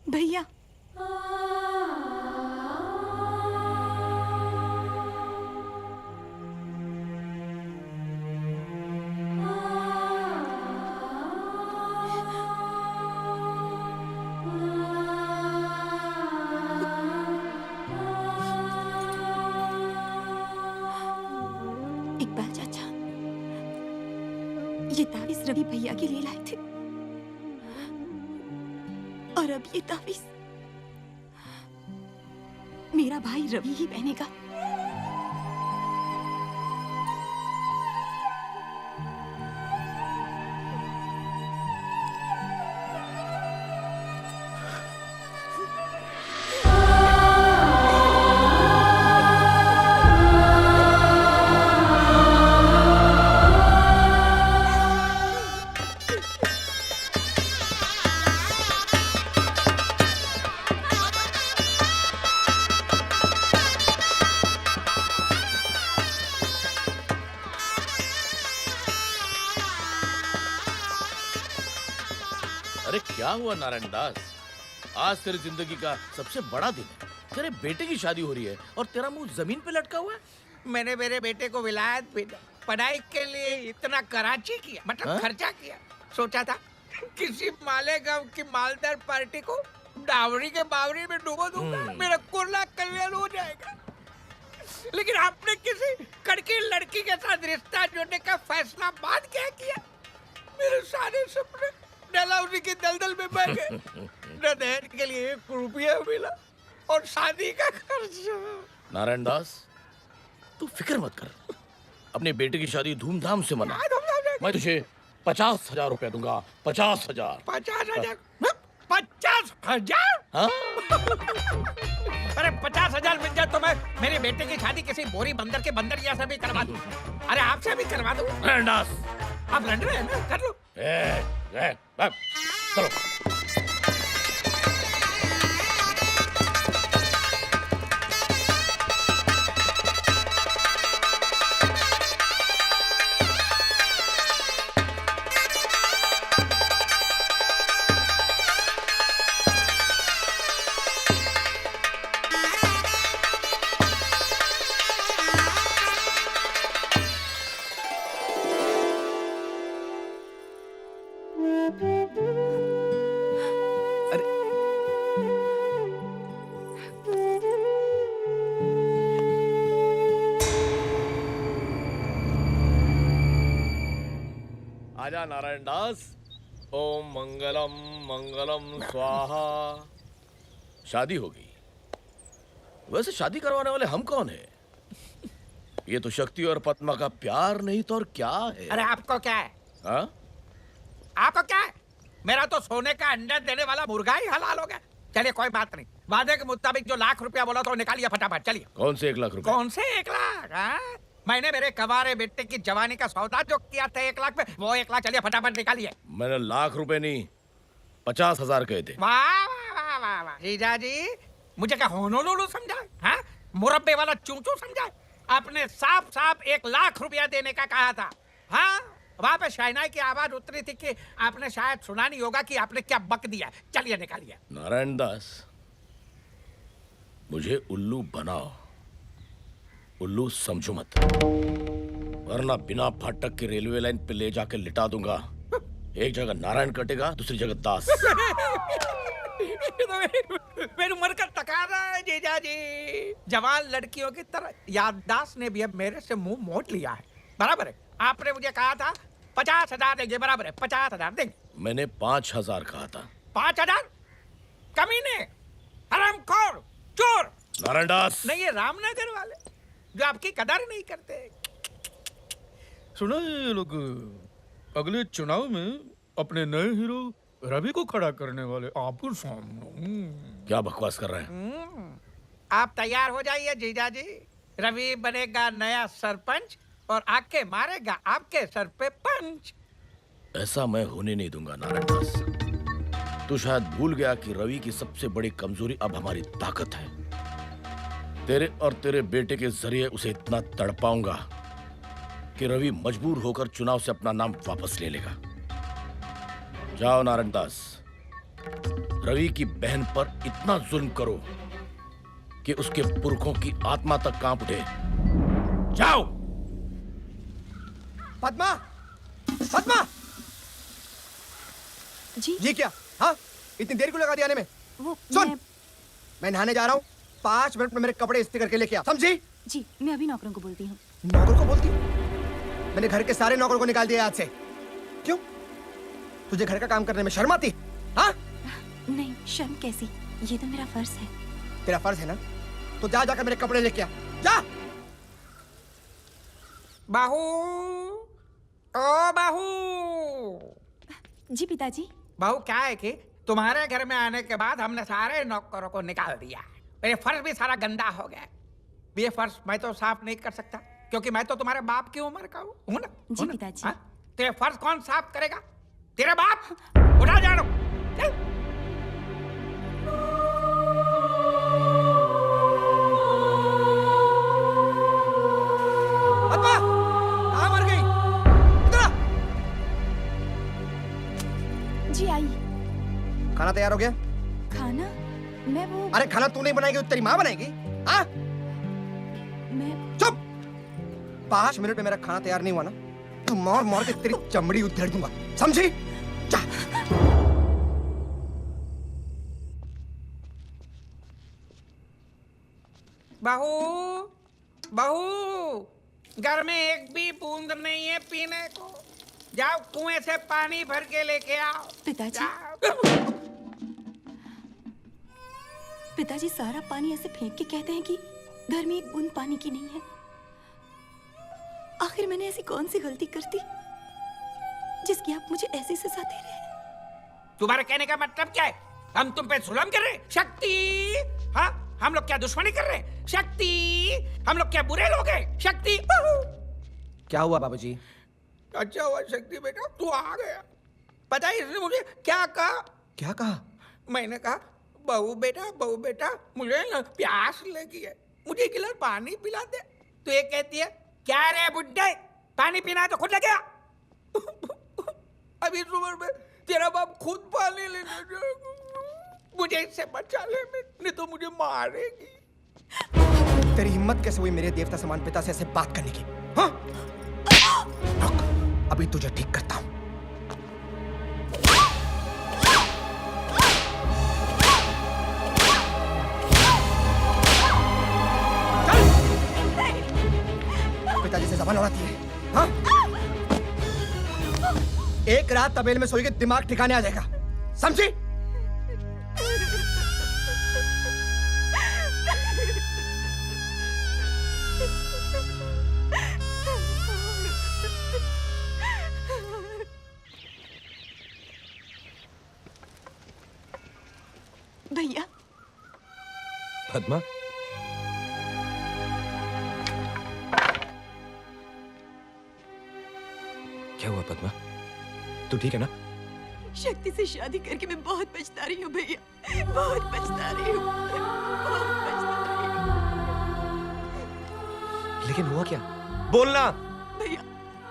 भैया, इकबाल चाचा, ये तावीज रवि भैया के लिए लाए थे और अब ये तावीज मेरा भाई रवि ही पहनेगा। अरे क्या हुआ नारायण दास, आज तेरी जिंदगी का सबसे बड़ा दिन है। तेरे बेटे की शादी हो रही है और तेरा मुंह जमीन पे लटका हुआ है। मैंने मेरे बेटे को विलायत भेजा, पढ़ाई के लिए इतना कराची किया, मतलब खर्चा किया। सोचा था किसी मालेगांव की मालदार पार्टी को डावरी के बावरी में डुबो दूंगा, मेरा कुर्ला कल्याण हो जाएगा। लेकिन आपने किसी कड़की लड़की के साथ रिश्ता जोड़ने का फैसला बाद क्या किया? मेरे सारे सपने डलहौजी की दलदल में बह गए। न दहेज के लिए 1 रुपया मिला और शादी का खर्चा। नारायण दास, तू फिक्र मत कर, अपने बेटे की शादी धूमधाम से मना। मैं तुझे 50,000 रुपया दूंगा। 50,000। 50,000? 50,000? हाँ? अरे 50,000 मिल जाए तो मैं मेरे बेटे की शादी किसी बोरी बंदर के बंदरिया से भी करवा दूं। अरे आपसे भी करवा दूं। रैंडास। आप लड़ रहे हैं ना, कर लो। चलो। आजा नारायण दास। ओम मंगलम मंगलम स्वाहा। शादी होगी। वैसे शादी करवाने वाले हम कौन है? ये तो शक्ति और पद्मा का प्यार नहीं तो और क्या है? अरे आपको क्या है? हाँ? आपको क्या है? मेरा तो सोने का अंडा देने वाला मुर्गा ही हलाल हो गया। चलिए कोई बात नहीं, वादे के मुताबिक जो लाख रुपया बोला तो निकालिए फटाफट। चलिए। कौन से 1 लाख रुपए? कौन से 1 लाख? हाँ? मैंने मेरे कवारे बेटे की जवानी का सौदा जो किया था 1 लाख में, वो 1 लाख। चलिए फटाफट निकालिए। मैंने लाख रुपए नहीं 50,000 कहे थे। वाह वाह वाह वाह जीजा जी, मुझे क्या होनोलुलु समझा? हाँ? मुरब्बे वाला चूचू समझा? आपने साफ साफ 1 लाख रुपया देने का कहा था। हाँ? वहां पे शहनाई की आवाज उतरी थी कि आपने शायद सुना नहीं होगा कि आपने क्या बक दिया। चलिए निकालिए। नारायण दास, मुझे उल्लू बनाओ, उल्लू समझो मत, वरना बिना फाटक के रेलवे लाइन पे ले जाके लिटा दूंगा। एक जगह नारायण कटेगा, दूसरी जगह दास। मेरी उम्र का तकाजा है जीजा जी। जवान लड़कियों की तरह याददाश्त ने भी अब मेरे से मुंह मोड़ लिया है। बराबर है, आपने मुझे कहा था 50,000 देंगे। बराबर है, 50,000 देंगे। मैंने 5,000 कहा था। 5,000? कमीने, हरामखोर, चोर। नारायण दास। नहीं, ये रामनगर वाले जो आपकी कदर नहीं करते। सुना ये लोग अगले चुनाव में अपने नए हीरो रवि को खड़ा करने वाले आपके सामने। क्या बकवास कर रहे हैं? आप तैयार हो जाइए जीजा जी। रवि बनेगा नया सरपंच और आके मारेगा आपके सर पे पंच। ऐसा मैं होने नहीं दूंगा नारायण दास। तू शायद भूल गया कि रवि की सबसे बड़ी कमजोरी अब हमारी ताकत है। तेरे और तेरे बेटे के जरिए उसे इतना तड़पाऊंगा कि रवि मजबूर होकर चुनाव से अपना नाम वापस ले लेगा। जाओ नारायण दास, रवि की बहन पर इतना जुल्म करो कि उसके पुरखों की आत्मा तक कांप उठे। जाओ। पद्मा, पद्मा जी। ये क्या? हाँ, इतनी देर क्यों लगा दी आने में? वो सुन, मैं नहाने जा रहा हूँ, 5 मिनट में मेरे कपड़े इस्त्री करके लेके आ, समझी? जी, मैं अभी नौकरों को बोलती हूँ। नौकर को बोलती हूँ? मैंने घर के सारे नौकरों को निकाल दिया आज से। क्यों? तुझे घर का काम करने में शर्म आती? हाँ? नहीं, शर्म कैसी, ये तो मेरा फर्ज है। तेरा फर्ज है ना? तो जा जाकर मेरे कपड़े लेके आ, जा। बाहू, ओ बाहू। जी पिताजी। बाहू, क्या है कि तुम्हारे घर में आने के बाद हमने सारे नौकरों को निकाल दिया। ये फर्श भी सारा गंदा हो गया। ये फर्श मैं तो साफ नहीं कर सकता क्योंकि मैं तो तुम्हारे बाप की उम्र का हूँ ना। जी पिताजी। तो ये फर्श कौन साफ करेगा? तेरे बाप। उठा जानो। पद्मा, कहाँ मर गई? इधर आ। जी आई। खाना तैयार हो गया? खाना? मैं वो। अरे खाना तू नहीं बनाएगी तो तेरी माँ बनाएगी? हाँ? मैं। चुप। 5 मिनट में मेरा खाना तैयार नहीं हुआ ना, तू मार मार के तेरी चमड़ी उधेड़ दूंगा, समझी? जा। बहू, बहू, घर में एक भी बूंद नहीं है पीने को। जाओ कुएं से पानी भर के लेके आओ। पिताजी। पिताजी सारा पानी ऐसे फेंक के कहते हैं कि घर में एक बूंद पानी की नहीं है। आखिर मैंने ऐसी कौन सी गलती कर दी जिसकी आप मुझे ऐसी सजा दे रहे हैं। तुम्हारे कहने का मतलब क्या है? हम तुम पे जुल्म कर रहे हैं? शक्ति, हाँ हम लोग क्या दुश्मनी कर रहे हैं? शक्ति, हम लोग क्या बुरे लोग हैं? शक्ति, क्या हुआ बाबूजी? अच्छा हुआ शक्ति बेटा तू आ गया। पता है इसने मुझे क्या कहा? क्या कहा? मैंने कहा बहू बेटा मुझे ना प्यास लगी है, मुझे एक गिलास पानी पिला दे। तो ये कहती है क्या रे बुड्ढे, पानी पीना है तो खुद लगे आ। अभी इस उम्र में तेरा बाप खुद पानी लेने जाएगा। मुझे इससे बचा ले, नहीं तो मुझे मारेगी। तेरी हिम्मत कैसे हुई मेरे देवता समान पिता से ऐसे बात करने की? हाँ? रुक, अभी तुझे ठीक करता हूं। पिताजी से जबान उड़ाती है, हाँ? एक रात तबेले में सोएगी, दिमाग ठिकाने आ जाएगा, समझी? भैया। पद्मा, क्या हुआ पद्मा? तू ठीक है ना? शक्ति से शादी करके मैं बहुत पछता रही हूँ भैया, बहुत पछता रही हूँ, बहुत पछता रही हूँ। लेकिन हुआ क्या? बोलना। भैया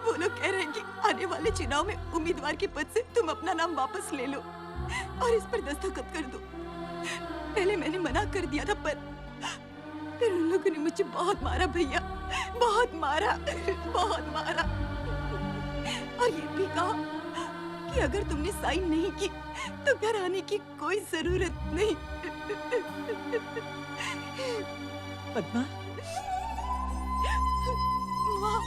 वो लोग कह रहे हैं कि आने वाले चुनाव में उम्मीदवार के पद से तुम अपना नाम वापस ले लो और इस पर दस्तखत कर दो। पहले मैंने मना कर दिया था, पर फिर उन लोगों ने मुझे बहुत मारा भैया, बहुत मारा, बहुत मारा। और ये भी कहा कि अगर तुमने साइन नहीं की तो घर आने की कोई जरूरत नहीं। पद्मा, माँ, माँ,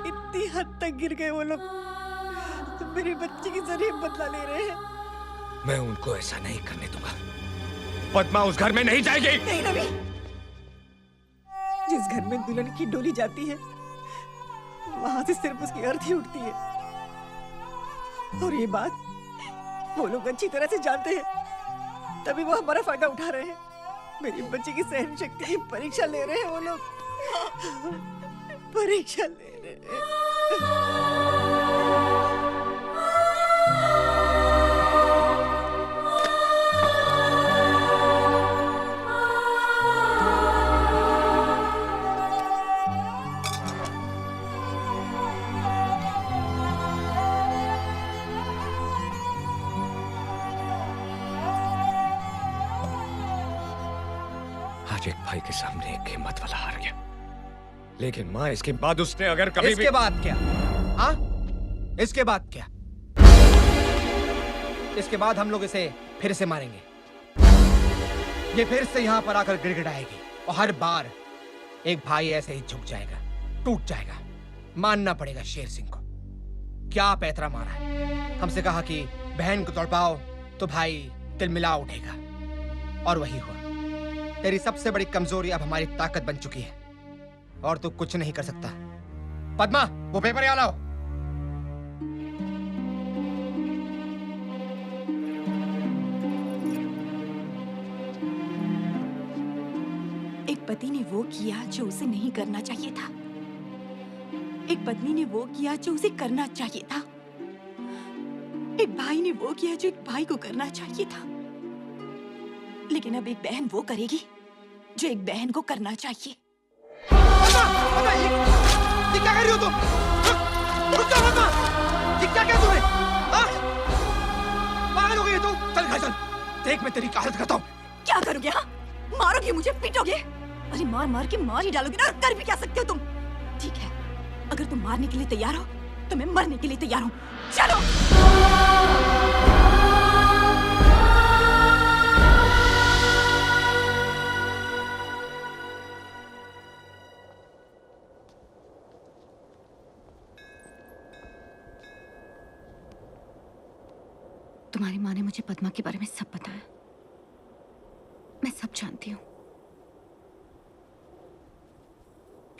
इतनी हद तक गिर गए वो लोग, मेरी बच्ची की जरिए बदला ले रहे हैं। मैं उनको ऐसा नहीं करने दूंगा। पद्मा उस घर में नहीं जाएगी। नहीं रवि, जिस घर में दुल्हन की डोली जाती है वहां से सिर्फ उसकी अर्थी उठती है, और ये बात वो लोग अच्छी तरह से जानते हैं, तभी वो हमारा फायदा उठा रहे हैं। मेरी बच्ची की सहन शक्ति की परीक्षा ले रहे हैं वो लोग, परीक्षा ले रहे हैं। आज एक भाई के सामने एक हिम्मत वाला हार गया, लेकिन माँ इसके बाद उसने अगर कभी इसके बाद क्या? हाँ? इसके बाद क्या? इसके बाद हम लोग इसे फिर से मारेंगे। ये फिर से यहाँ पर आकर गिड़गिड़ाएगी और हर बार एक भाई ऐसे ही झुक जाएगा, टूट जाएगा। मानना पड़ेगा शेर सिंह को। क्या पैतरा मारा है। हमसे कहा कि बहन को तड़पाओ तो भाई तिलमिला उठेगा, और वही हुआ। तेरी सबसे बड़ी कमजोरी अब हमारी ताकत बन चुकी है और तू कुछ नहीं कर सकता। पद्मा, वो पेपर यहाँ लाओ। एक पति ने वो किया जो उसे नहीं करना चाहिए था, एक पत्नी ने वो किया जो उसे करना चाहिए था, एक भाई ने वो किया जो एक भाई को करना चाहिए था, लेकिन अब एक बहन वो करेगी जो एक बहन को करना चाहिए। ये क्या कर रही हो तुम? रुक जाओ पद्मा! ये क्या किया तुमने? हाँ? पागल हो गई है तू? चल घर चल, देख मैं तेरी क्या हालत करता हूँ। क्या करोगे? हाँ, मारोगे मुझे, पीटोगे? अरे मार मार के मार ही डालोगे ना, और कर भी क्या सकते हो तुम? ठीक है, अगर तुम मारने के लिए तैयार हो तो मैं मरने के लिए तैयार हूँ। चलो। तुम्हारी माँ ने मुझे पद्मा के बारे में सब बताया। जानती हूँ।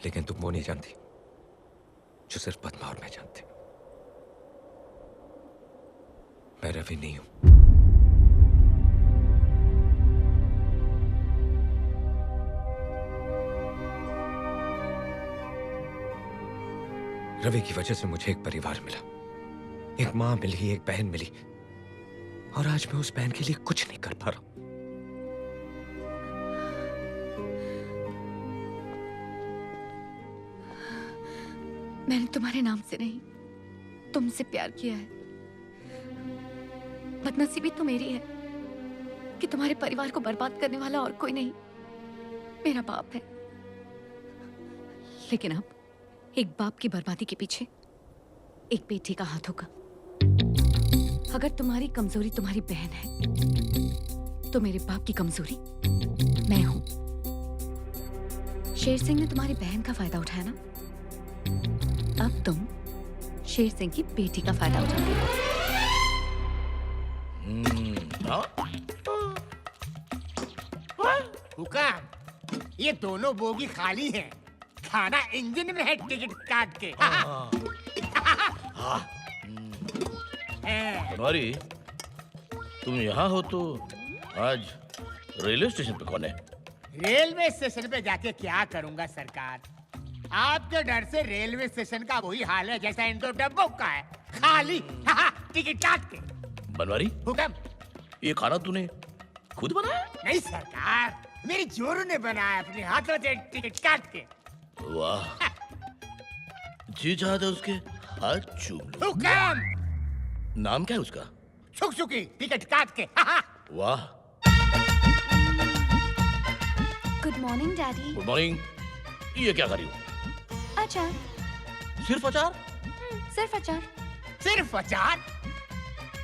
लेकिन तुम वो नहीं जानती जो सिर्फ पद्मा और मैं जानते। मैं रवि नहीं हूं। रवि की वजह से मुझे एक परिवार मिला, एक मां मिली, एक बहन मिली, और आज मैं उस बहन के लिए कुछ नहीं कर पा रहा हूं। मैंने तुम्हारे नाम से नहीं, तुमसे प्यार किया है। बदनसीबी तो मेरी है कि तुम्हारे परिवार को बर्बाद करने वाला और कोई नहीं, मेरा बाप है। लेकिन अब एक बाप की बर्बादी के पीछे एक बेटी का हाथ होगा। अगर तुम्हारी कमजोरी तुम्हारी बहन है, तो मेरे बाप की कमजोरी मैं हूं। शेर सिंह ने तुम्हारी बहन का फायदा उठाया ना, अब तुम शेर सिंह की बेटी का फायदा उठाते हो। हुक्म, ये दोनों बोगी खाली हैं। खाना इंजन में है, टिकट काट के। बनवारी, तुम यहाँ हो तो आज रेलवे स्टेशन पे कौन है? रेलवे स्टेशन पे जाके क्या करूंगा सरकार? आपके डर से रेलवे स्टेशन का वही हाल है जैसा इन दो डब्बों का है, खाली। टिकट काट के। बनवारी, हुक्म, ये खाना तूने खुद बनाया? नहीं सरकार, मेरी जोरू ने बनाया अपने हाथों से, टिकट काट के। वाह, जी चाहता उसके हाथ चूम लो। हुक्म, नाम क्या है उसका? छुक-छुकी, टिकट काट के। वाह। Good morning daddy. Good morning. ये क्या कर रही हो? अचार। सिर्फ अचार? सिर्फ अचार। सिर्फ अचार?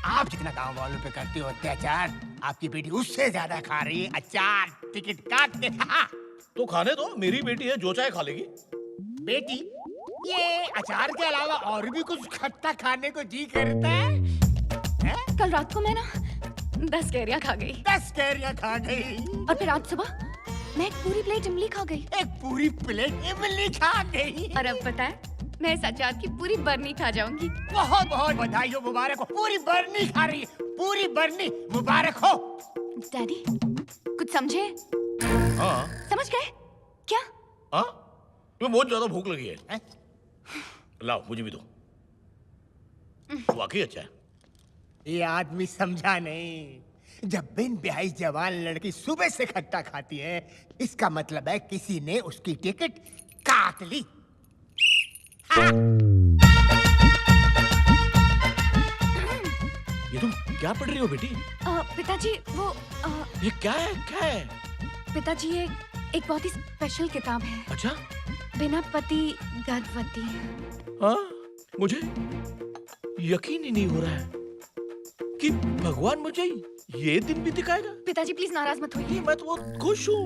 आप जितना गांव वालों पे करते हो अत्याचार, आपकी बेटी उससे ज्यादा खा रही है अचार। टिकट काट के। तो खाने दो, मेरी बेटी है, जो चाहे खा लेगी। बेटी, ये अचार के अलावा और भी कुछ खट्टा खाने को जी करता है? कल रात को मैं ना 10 कैरियां खा गई। 10 कैरियां खा गई? और फिर आज सुबह मैं एक पूरी प्लेट इमली खा गई। एक पूरी प्लेट इमली खा गई? और अब पता है, मैं इस अचार की पूरी बरनी खा जाऊंगी। बहुत बहुत बधाई हो, मुबारक हो। पूरी बरनी खा रही है, पूरी बरनी, मुबारक हो। डैडी, कुछ समझे? हाँ। समझ गए? क्या? हाँ, तुम्हें बहुत ज्यादा भूख लगी है? लाओ, मुझे भी दो। वाकई अच्छा है। ये आदमी समझा नहीं। जब बिन ब्याही जवान लड़की सुबह से खट्टा खाती है, इसका मतलब है किसी ने उसकी टिकट काट ली। ये तुम क्या पढ़ रही हो बेटी? पिताजी, वो ये क्या है? क्या है? पिताजी, ये एक बहुत ही स्पेशल किताब है। अच्छा? बिना पति गर्भवती। हाँ, मुझे यकीन ही नहीं हो रहा है कि भगवान मुझे ये दिन भी दिखाएगा। पिताजी प्लीज नाराज मत होइए। मैं तो बहुत खुश हूँ।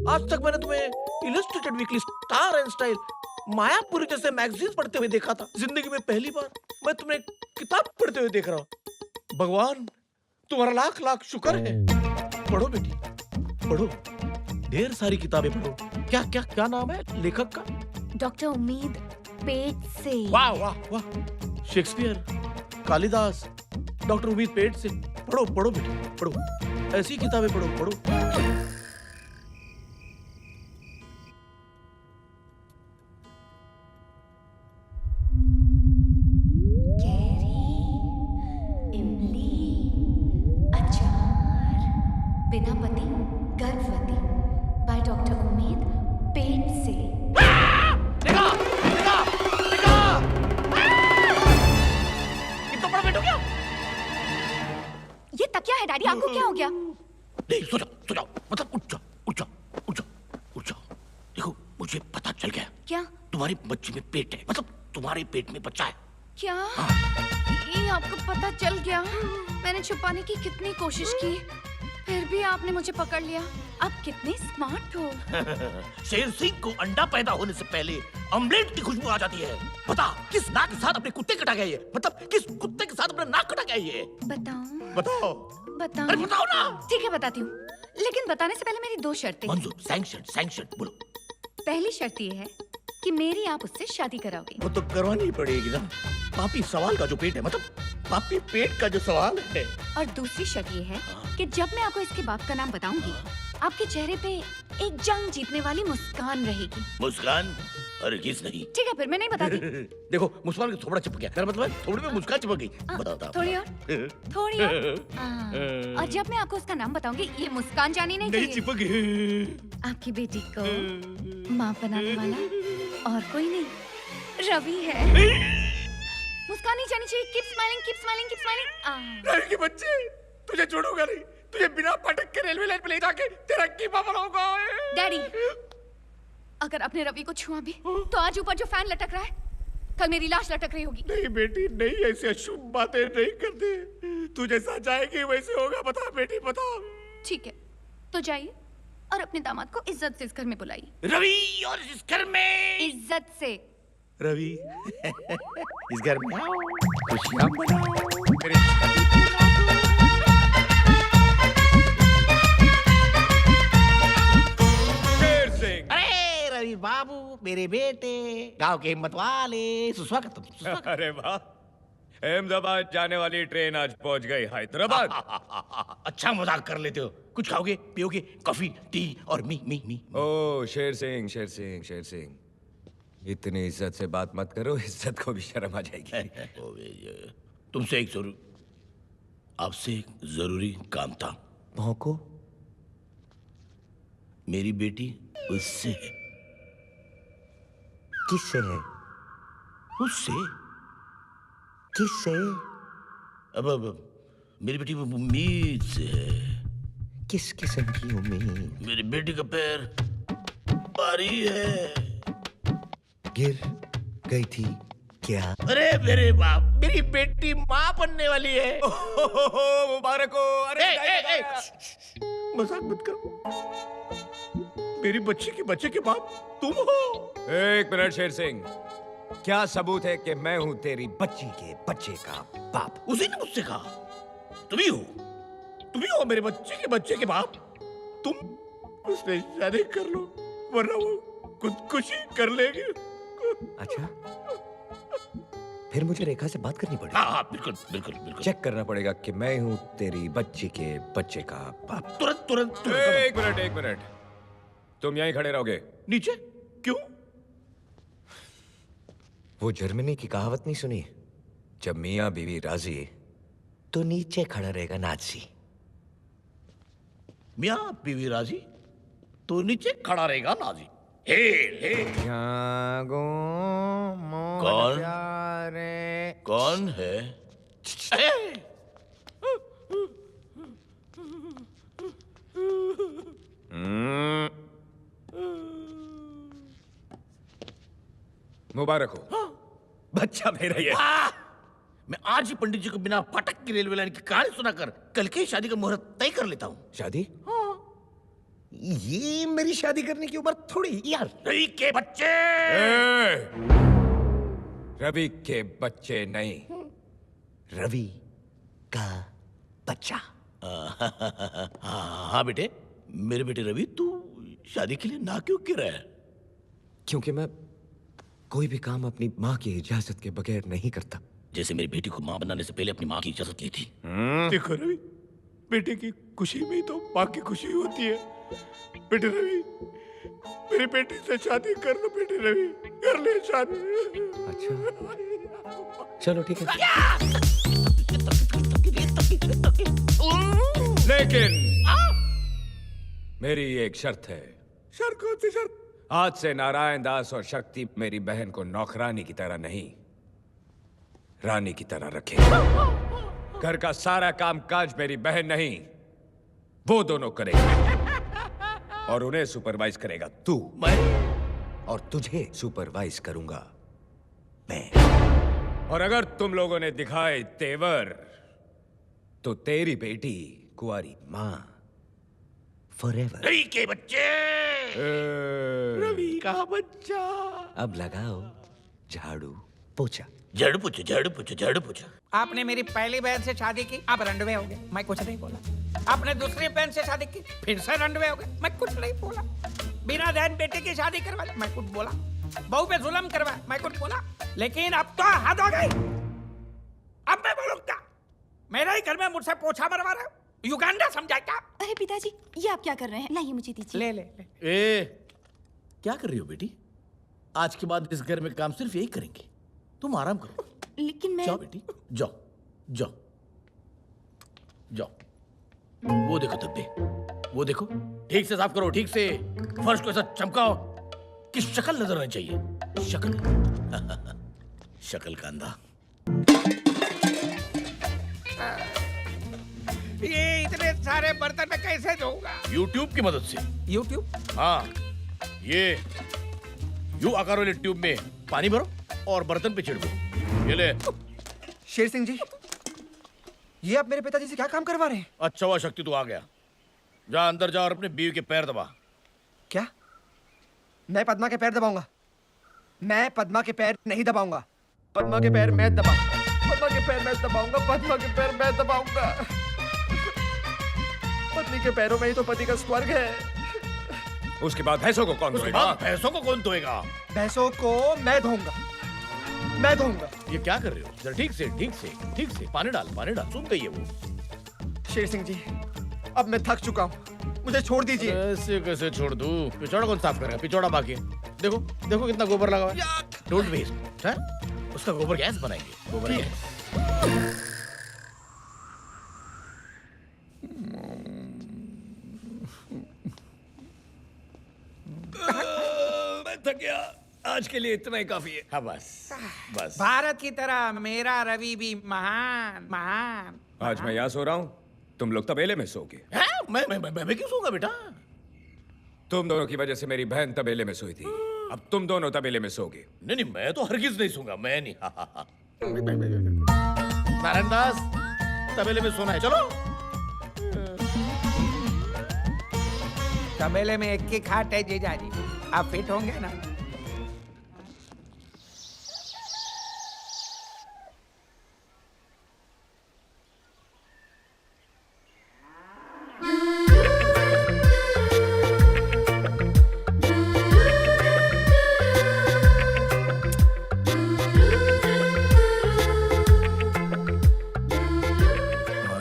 आज तक मैंने तुम्हें illustrated weekly, star and style, Mayapuri जैसे मैगजीन पढ़ते हुए देखा था। जिंदगी में पहली बार मैं तुम्हें किताब पढ़ते हुए देख रहा हूँ। भगवान, तुम्हारा लाख लाख शुक्र है। पढ़ो बेटी, पढ़ो, ढेर सारी किताबें पढ़ो। क्या क्या क्या नाम है लेखक का? डॉक्टर उम्मीद पेट से। वाह वाह वाह, शेक्सपियर, कालिदास, डॉक्टर उम्मीद पेट से। पढ़ो पढ़ो बेटी, पढ़ो, ऐसी किताबें पढ़ो, पढ़ो। बिना पति गर्भवती बाय डॉक्टर उम्मीद पेट से। देखा, देखा, देखा। इतना बड़ा पेट हो गया? ये तकिया है डैडी, आपको क्या हो गया? नहीं, सो जाओ, सो जाओ। मतलब उठ जाओ, उठ जाओ, उठ जाओ, उठ जाओ। देखो, मुझे पता चल गया। क्या? तुम्हारे बच्चे में पेट है, मतलब तुम्हारे पेट में बच्चा है। क्या? ये आपको पता चल गया? मैंने छुपाने की कितनी कोशिश की, फिर भी आपने मुझे पकड़ लिया। आप कितने स्मार्ट हो। शेर सिंह को अंडा पैदा होने से पहले ऑमलेट की खुशबू आ जाती है। बता, किस नाक के साथ अपने कुत्ते कटा गया ये? मतलब किस कुत्ते के साथ अपना नाक कटा गया ये? बताऊं? बताओ। बताऊं? अरे बताओ ना। ठीक है, बताती हूँ। लेकिन बताने से पहले मेरी 2 शर्तें हैं। मंजूर, सैंक्शन बोलो। पहली शर्त ये है कि मेरी आप उससे शादी कराओगे। वो तो करवानी ही पड़ेगी ना। पापी सवाल का जो पेट है, मतलब पापी पेट का जो सवाल है। और दूसरी शर्त ये है कि जब मैं आपको इसके बाप का नाम बताऊंगी, आपके चेहरे पे एक जंग जीतने वाली मुस्कान रहेगी। मुस्कान? अरे किस नहीं। ठीक है, फिर मैं नहीं बताती। देखो मुस्कान का थोड़ा चिपक गया, मतलब थोड़ी में मुस्कान चिपक गई। बता। थोड़ी और। और जब मैं आपको उसका नाम बताऊंगी, ये मुस्कान जानी नहीं चाहिए। चिपक गई। आपकी बेटी को माँ बनाने वाला और कोई नहीं, रवि है। मुस्कान नहीं जानी चाहिए। Keep smiling, keep smiling, keep smiling. Ravi के बच्चे, तुझे छोड़ूंगा नहीं। तुझे बिना पटक के रेलवे लाइन पे ले जाके तेरा कीमा बनाऊंगा। डैडी, अगर आपने रवि को छुआ भी तो आज ऊपर जो फैन लटक रहा है, कल मेरी लाश लटक रही होगी। नहीं बेटी नहीं, ऐसी अशुभ बातें नहीं करते। तू जैसा चाहेगी वैसे होगा। बता बेटी बता। ठीक है, तो जाइए और अपने दामाद को इज्जत से इस घर में बुलाइए। रवि, और इस घर में इज्जत से। रवि इस घर में आओ, खुशियां मनाओ, मेरे रवि बाबू, मेरे बेटे, गांव के हिम्मत वाले, सुस्वागत। अरे वाह, अहमदाबाद जाने वाली ट्रेन आज पहुंच गई हैदराबाद। अच्छा मजाक कर लेते हो। कुछ खाओगे पियोगे? कॉफी, टी और मी। ओ शेर सिंह, इतनी इज्जत से बात मत करो, इज्जत को भी शर्म आ जाएगी। तुमसे आपसे एक जरूरी काम था। भौंको। मेरी बेटी उससे है। किससे है? उससे। किससे? अब मेरी बेटी उम्मीद से है। किस किस्म की उम्मीद? मेरी बेटी का पैर भारी है। गिर गई थी क्या? अरे मेरे बाप, मेरी बेटी माँ बनने वाली है। मुबारक हो। अरे मजाक मत करो। मेरी बच्ची के बच्चे के बाप तुम हो। एक मिनट शेर सिंह, क्या सबूत है कि मैं हूं तेरी बच्ची के बच्चे का बाप? उसी ने मुझसे कहा तुम ही हो मेरे बच्चे के बाप। तुम उससे शादी कर लो, वरना वो खुदकुशी कर लेगी। अच्छा, फिर मुझे रेखा से बात करनी पड़ेगी। हाँ, बिल्कुल। चेक करना पड़ेगा कि मैं हूं तेरी बच्ची के बच्चे का बाप। तुरंत। एक मिनट, तुम यहीं खड़े रहोगे। नीचे? क्यों? वो जर्मनी की कहावत नहीं सुनी? जब मियाँ बीवी राजी तो नीचे खड़ा रहेगा नाजी। मियाँ बीवी राजी तो नीचे खड़ा रहेगा नाजी। हे कौन है? मुबारक हो। बच्चा मेरा ये। मैं आज ही पंडित जी को बिना फाटक की रेलवे लाइन की कहानी सुनाकर कल की शादी का मुहूर्त तय कर लेता हूँ। शादी? ये मेरी शादी करने की उम्र थोड़ी यार। रवि के बच्चे। रवि के बच्चे नहीं, रवि का बच्चा। हाँ बेटे, मेरे बेटे रवि, तू शादी के लिए ना क्यों कह रहा है? क्योंकि मैं कोई भी काम अपनी माँ की इजाजत के बगैर नहीं करता। जैसे मेरी बेटी को माँ बनाने से पहले अपनी माँ की इजाजत ली थी। देखो रवि, बेटे की खुशी में ही तो माँ की खुशी होती है। बेटे रवि, मेरी बेटी से शादी कर लो। बेटे रवि, कर ले शादी। अच्छा, चलो ठीक है। लेकिन मेरी एक शर्त है। शर्त? कौन सी शर्त? आज से नारायण दास और शक्ति मेरी बहन को नौकरानी की तरह नहीं, रानी की तरह रखे। घर का सारा काम काज मेरी बहन नहीं, वो दोनों करेंगे। और उन्हें सुपरवाइज करेगा तू। मैं? और तुझे सुपरवाइज करूंगा मैं। और अगर तुम लोगों ने दिखाए तेवर, तो तेरी बेटी कुंवारी मां फॉरएवर। रवि के बच्चे। रवि का बच्चा। अब लगाओ झाड़ू पोछा। झाड़ू पोछा। आपने मेरी पहली बहन से शादी की, आप रंडवे हो गए। मैं कुछ नहीं बोला। आपने दूसरी बहन से शादी की, फिर से रंडवे हो गए। मैं कुछ नहीं बोला। बिना बहन बेटे की शादी करवा, मैं कुछ बोला। बहू पे जुल्म करवा, मैं कुछ बोला। लेकिन अब तो हद हो गई। अब मैं बोलूंगा, मेरे ही घर में मुझसे पोछा मरवा रहे हो। युगांडा समझा क्या? अरे पिताजी, ये आप क्या कर रहे हैं? लाइए मुझे दीजिए। ले ले। ए, क्या कर रही हो बेटी? आज के बाद इस घर में काम सिर्फ यही करेंगे। तुम आराम करो। लेकिन मैं... जाओ बेटी, जाओ जाओ जाओ। वो देखो धब्बे, वो देखो। ठीक से साफ करो, ठीक से। फर्श को ऐसा चमकाओ कि शक्ल नजर आनी चाहिए। शक्ल शक्ल का अंधा। ये इतने सारे बर्तन में कैसे धोऊंगा? YouTube की मदद से। YouTube? हाँ, ये यू आकार वाले ट्यूब में पानी भरो और बर्तन पे छिड़को। ये ले। शेर सिंह जी, ये आप मेरे पिताजी से क्या काम करवा रहे हैं? अच्छा हुआ शक्ति तू आ गया। जा अंदर जा और अपने बीवी के पैर दबा। क्या? मैं पद्मा के पैर दबाऊंगा? मैं पद्मा के पैर नहीं दबाऊंगा। पद्मा के पैर मैं दबाऊंगा। पद्मा के पैर मैं दबाऊंगा। पद्मा के पैर मैं दबाऊंगा। पत्नी के पैरों में ही तो पति का स्वर्ग है। उसके बाद भैंसों को कौन धोएगा? भैंसों को कौन धोएगा? भैंसों को मैं धोऊंगा। मैं धोऊंगा। ये क्या कर रहे हो? जरा ठीक से, ठीक से, ठीक से। पानी डाल, पानी डाल। सूख गई है वो। शेर सिंह जी, अब मैं थक चुका हूँ, मुझे छोड़ दीजिए। ऐसे कैसे छोड़ दूं? पिछौड़ा कौन साफ करेगा? पिछौड़ा बाकी है। देखो, देखो कितना गोबर लगा हुआ है। Don't waste. हैं? उसका गोबर गैस बनाएंगे। गोबर गैस। मैं थक गया। आज के लिए इतना ही काफी है। हाँ बस, बस। भारत की तरह मेरा रवि भी महान महान। आज मैं यहाँ सो रहा हूँ, तुम लोग तबेले में सोगे। मैं क्यों सोऊंगा बेटा? तुम दोनों की वजह से मेरी बहन तबेले में सोई थी। अब तुम दोनों तबेले में सोगे। नहीं नहीं, मैं तो हरगिज नहीं सोऊंगा। मैं नहीं। नारायण दास, तबेले में सोना है। चलो। तबेले में एक की खाट है जीजाजी, आप फिट होंगे ना?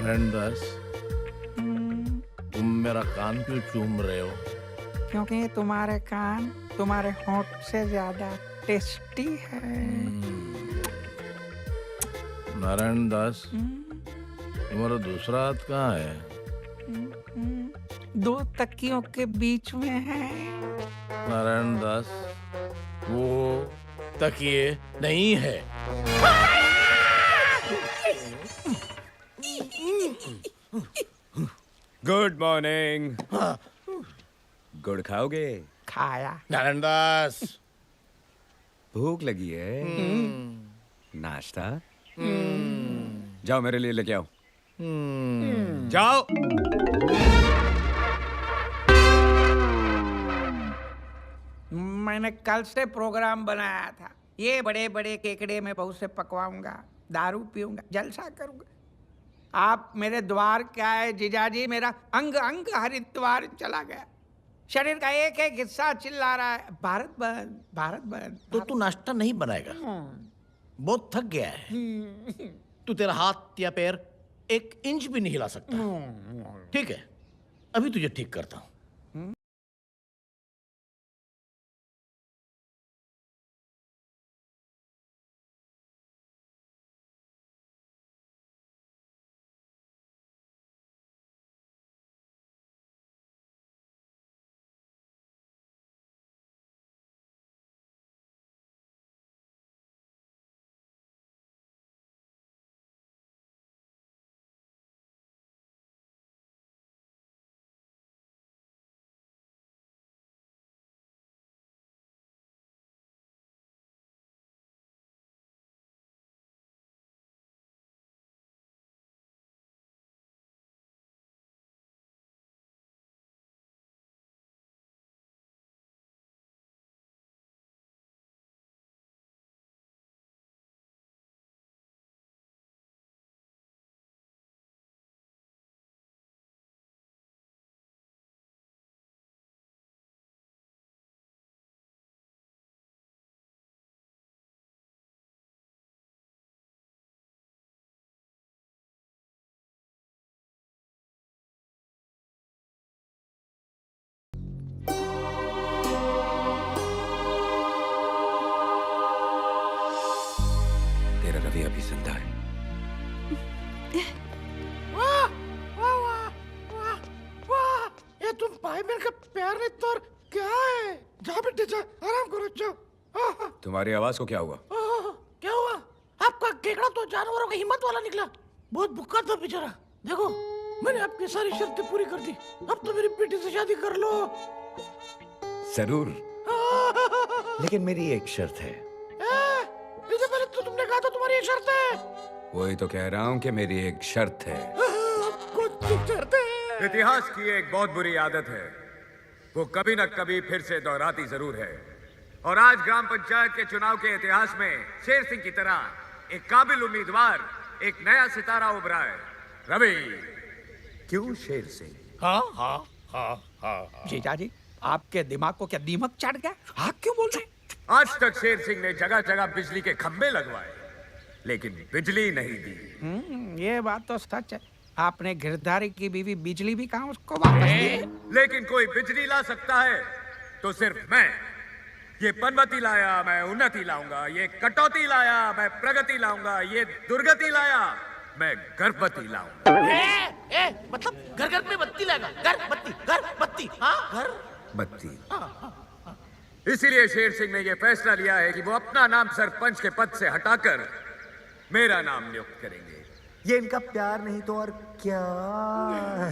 नारायण दास, तुम मेरा कान क्यों चूम रहे हो? क्योंकि तुम्हारे कान तुम्हारे होंठ से ज्यादा टेस्टी है। नारायण दास, तुम्हारा दूसरा हाथ कहाँ है? दो तकियों के बीच में है। नारायण दास, वो तकिए नहीं है। Good morning. गुड़ खाओगे? खाया। नारायण दास, भूख लगी है? नाश्ता? जाओ मेरे लिए लेके आओ। जाओ। मैंने कल से प्रोग्राम बनाया था। ये बड़े बड़े केकड़े में बहू से पकवाऊंगा, दारू पीऊंगा, जलसा करूंगा। आप मेरे द्वार क्या है जीजाजी? मेरा अंग अंग हरिद्वार चला गया। शरीर का एक एक हिस्सा चिल्ला रहा है, भारत बंद, भारत बंद। तो तू नाश्ता नहीं बनाएगा? बहुत थक गया है। तू तेरा हाथ या पैर 1 इंच भी नहीं हिला सकता। ठीक है, अभी तुझे ठीक करता हूं। मेरे का प्यार नहीं तो और क्या है? जा बेटे जा, आराम करो जाओ। तुम्हारी आवाज को क्या हुआ? क्या हुआ? आपका केकड़ा तो जानवरों की हिम्मत वाला निकला। बहुत भूखा था बेचारा। देखो मैंने आपकी सारी शर्तें पूरी कर दी। अब तो मेरी बेटी से शादी कर लो। जरूर, लेकिन मेरी एक शर्त है। इससे पहले तो तुमने कहा था तुम्हारी एक शर्त है। वही तो कह रहा हूँ कि मेरी एक शर्त है। कुछ शर्त है। इतिहास की एक बहुत बुरी आदत है, वो कभी न कभी फिर से दोहराती जरूर है। और आज ग्राम पंचायत के चुनाव के इतिहास में शेर सिंह की तरह एक काबिल उम्मीदवार, एक नया सितारा उभरा है। रवि, क्यों शेर सिंह? हाँ हाँ हाँ हाँ जीजा जी, आपके दिमाग को क्या दीमक चढ़ गया? आप क्यों बोल रहे? आज तक शेर सिंह ने जगह जगह बिजली के खंभे लगवाए, लेकिन बिजली नहीं दी। ये बात तो सच है। आपने गिरधारी की बीवी बिजली भी कहा उसको वापस दी। लेकिन कोई बिजली ला सकता है तो सिर्फ मैं। ये पनवती लाया, मैं उन्नति लाऊंगा। ये कटौती लाया, मैं प्रगति लाऊंगा। ये दुर्गति लाया, मैं गर्भवती लाऊंगा। मतलब घर घर में बत्ती लाएगा। घर बत्ती हाँ घर बत्ती। इसीलिए शेर सिंह ने यह फैसला लिया है कि वो अपना नाम सरपंच के पद से हटाकर मेरा नाम नियुक्त करेंगे। ये इनका प्यार नहीं तो और क्या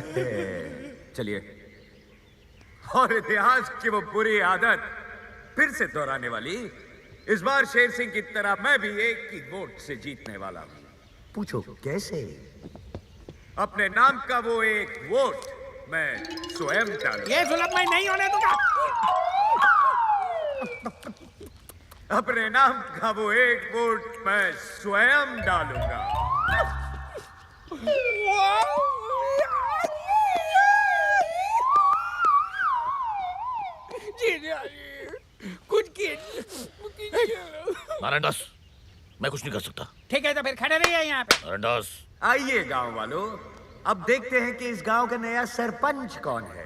है? चलिए, और इतिहास की वो बुरी आदत फिर से दोहराने वाली, इस बार शेर सिंह की तरह मैं भी एक ही वोट से जीतने वाला हूं। पूछो कैसे? अपने नाम का वो एक वोट मैं स्वयं डालूंगा। ये जुल्म मैं नहीं होने दूंगा। अपने नाम का वो एक वोट मैं स्वयं डालूंगा। कुछ नारायणदास, मैं कुछ नहीं कर सकता। ठीक है तो फिर खड़े रहिए यहाँ पे। नारायणदास, आइए गांव वालों, अब देखते हैं कि इस गांव का नया सरपंच कौन है।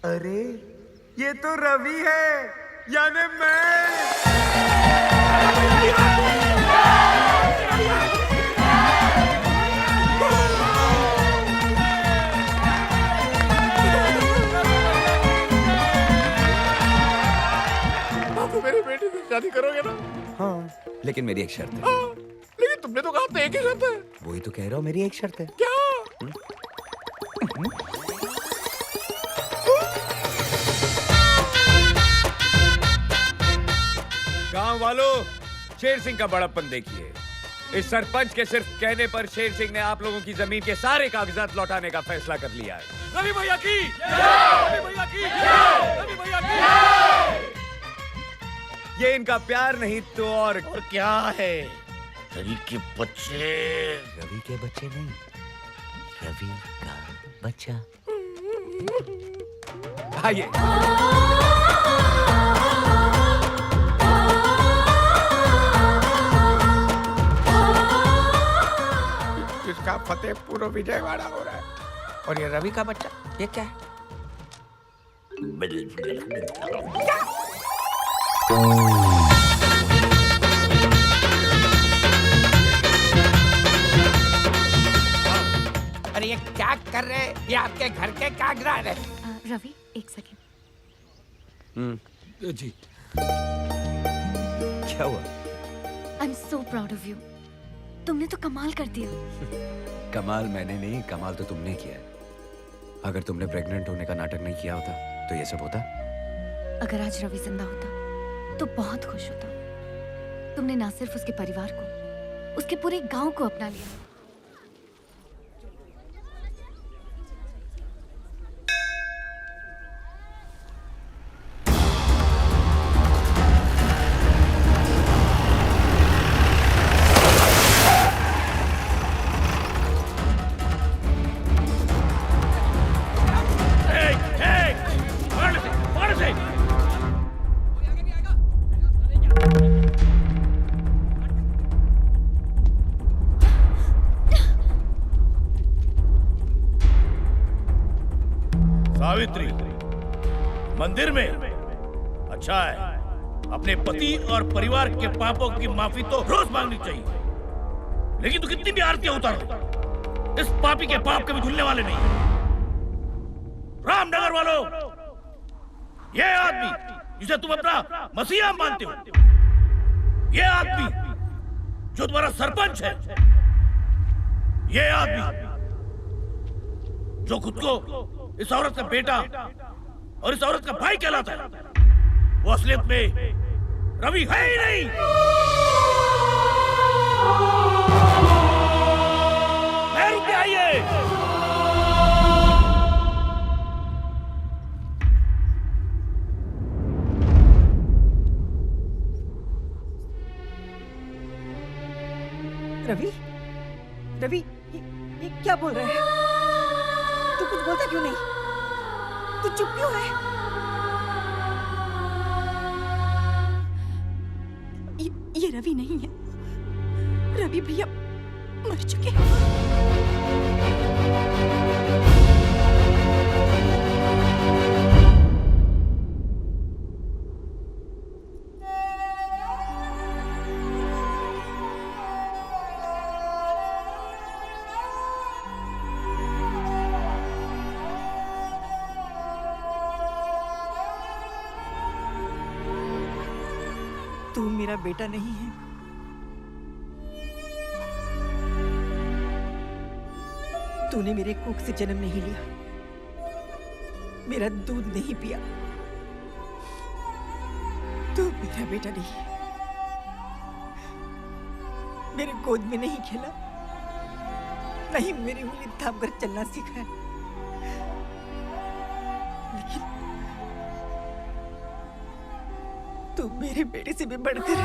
अरे ये तो रवि है, यानी मैं। बाबू मेरी बेटी से शादी करोगे ना? हाँ, लेकिन मेरी एक शर्त है। हाँ, लेकिन तुमने तो कहा था एक ही शर्त है। वही तो कह रहा हूँ, मेरी एक शर्त है। क्या? गांव वालों, शेर सिंह का बड़प्पन देखिए। इस सरपंच के सिर्फ कहने पर शेर सिंह ने आप लोगों की जमीन के सारे कागजात लौटाने का फैसला कर लिया है। रवि भैया की, रवि भैया की, रवि भैया की। ये इनका प्यार नहीं तो और क्या है? रवि के बच्चे। रवि के बच्चे नहीं, रवि का बच्चा। आइए। इसका फतेहपुर विजयवाड़ा हो रहा है, और ये रवि का बच्चा, ये क्या है? अरे ये क्या कर रहे हैं? ये आपके घर के कागजात है। रवि एक सेकेंड। जी क्या हुआ? I am so proud of you. तुमने तो कमाल कर दिया। कमाल मैंने नहीं, कमाल तो तुमने किया है। अगर तुमने प्रेग्नेंट होने का नाटक नहीं किया होता तो ये सब होता। अगर आज रवि जिंदा होता तो बहुत खुश होता। तुमने ना सिर्फ उसके परिवार को, उसके पूरे गांव को अपना लिया। सावित्री, मंदिर में? अच्छा है, अपने पति और परिवार के पापों की माफी तो रोज मांगनी चाहिए। लेकिन तू कितनी भी आरतियां उतारो, इस पापी के पाप कभी धुलने वाले नहीं। रामनगर वालों, ये आदमी जिसे तुम अपना मसीहा मानते हो, ये आदमी जो तुम्हारा सरपंच है, ये आदमी जो खुद को इस औरत का बेटा और इस औरत का भाई कहलाता है, वो असलियत में रवि है ही नहीं। महरू पे आइए। रवि, रवि, ये क्या बोल रहा है? तू कुछ बोलता क्यों नहीं? तू चुप क्यों है? ये रवि नहीं है। रवि भैया मर चुके हैं। तू मेरा बेटा नहीं है। तूने मेरे कोख से जन्म नहीं लिया, मेरा दूध नहीं पिया। तू मेरा बेटा नहीं है। मेरे गोद में नहीं खेला, नहीं मेरी उंगली थाम कर चलना सीखा है। लेकिन तू मेरे बेटे से भी बढ़कर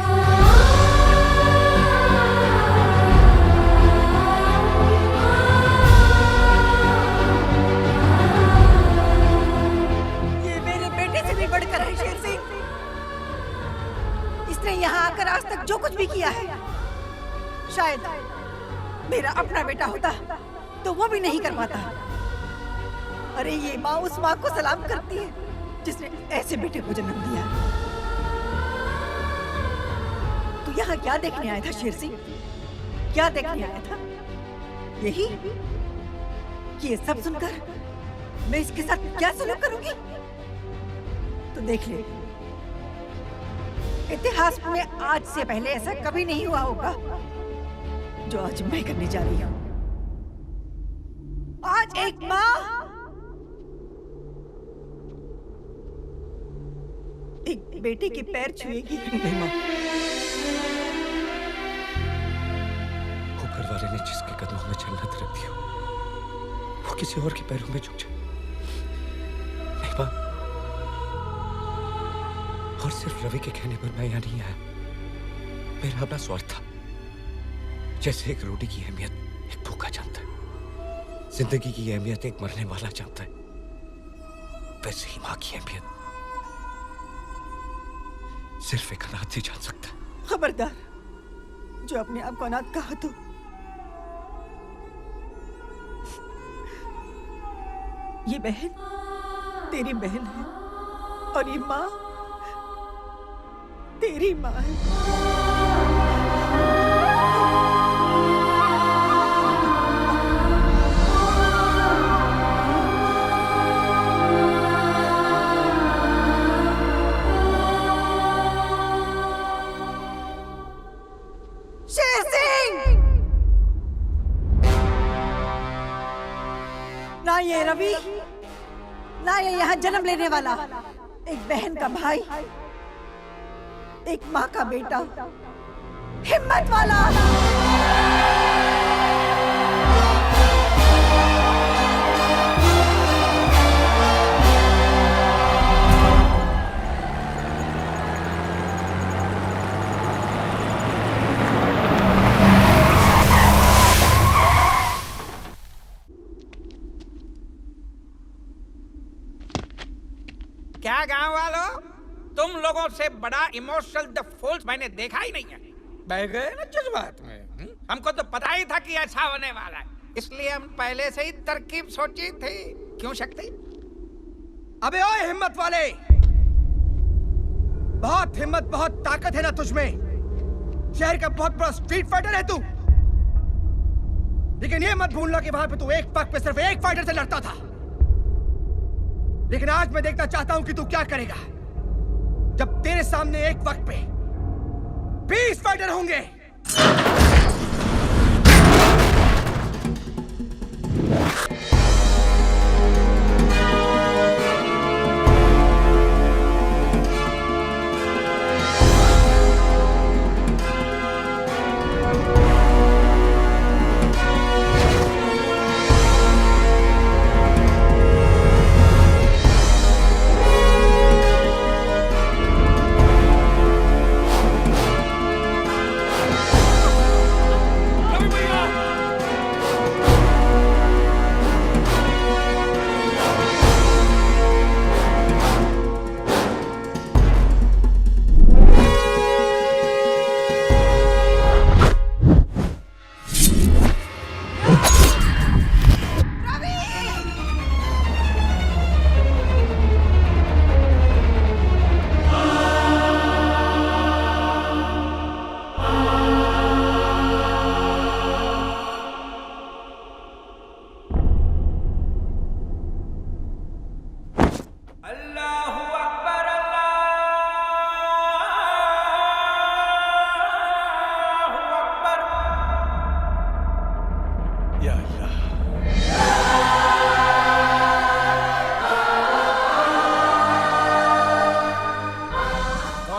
ये मेरे बेटे से भी बढ़कर है शेर सिंह। इसने यहाँ आकर आज तक जो कुछ भी किया है, शायद मेरा अपना बेटा होता तो वो भी नहीं कर पाता। अरे ये माँ उस माँ को सलाम करती है जिसने ऐसे बेटे को जन्म दिया। यहाँ क्या देखने आया था शेर सिंह? क्या देखने आया था? यही कि ये सब सुनकर मैं इसके साथ क्या सलूक करूंगी? तो देख ले, इतिहास में आज से पहले ऐसा कभी नहीं हुआ होगा जो आज मैं करने जा रही हूँ। आज एक माँ एक बेटे के पैर छुएगी। नहीं माँ, ऊपर वाले ने जिसके कदमों में चलना रख दिया, वो किसी और के पैरों में झुक जाए। नहीं माँ, और सिर्फ रवि के कहने पर मैं यहाँ नहीं आया। मेरा अपना स्वार्थ था। जैसे एक रोटी की अहमियत एक भूखा जानता है, जिंदगी की अहमियत एक मरने वाला जानता है, वैसे ही माँ की अहमियत सिर्फ एक अनाथ ही जान सकता है। खबरदार, जो अपने आप को अनाथ कहा तो ये बहन तेरी बहन है और ये माँ तेरी माँ है। ना ये रवि, ना ये यहाँ जन्म लेने वाला, एक बहन का भाई, एक माँ का बेटा, हिम्मत वाला। क्या गांव वालों, तुम लोगों से बड़ा इमोशनल द फूल्स मैंने देखा ही नहीं है। बह गए ना जज्बात में। हमको तो पता ही था कि ऐसा होने वाला है, इसलिए हम पहले से ही तरकीब सोची थी। क्यों शक्ति? अबे ओए हिम्मत वाले, बहुत हिम्मत बहुत ताकत है ना तुझमें। शहर का बहुत बड़ा स्ट्रीट फाइटर है तू। लेकिन ये मत भूलना कि वहां पे तू एक पग पे सिर्फ एक फाइटर से लड़ता था। लेकिन आज मैं देखना चाहता हूं कि तू क्या करेगा जब तेरे सामने एक वक्त पे 20 फाइटर होंगे।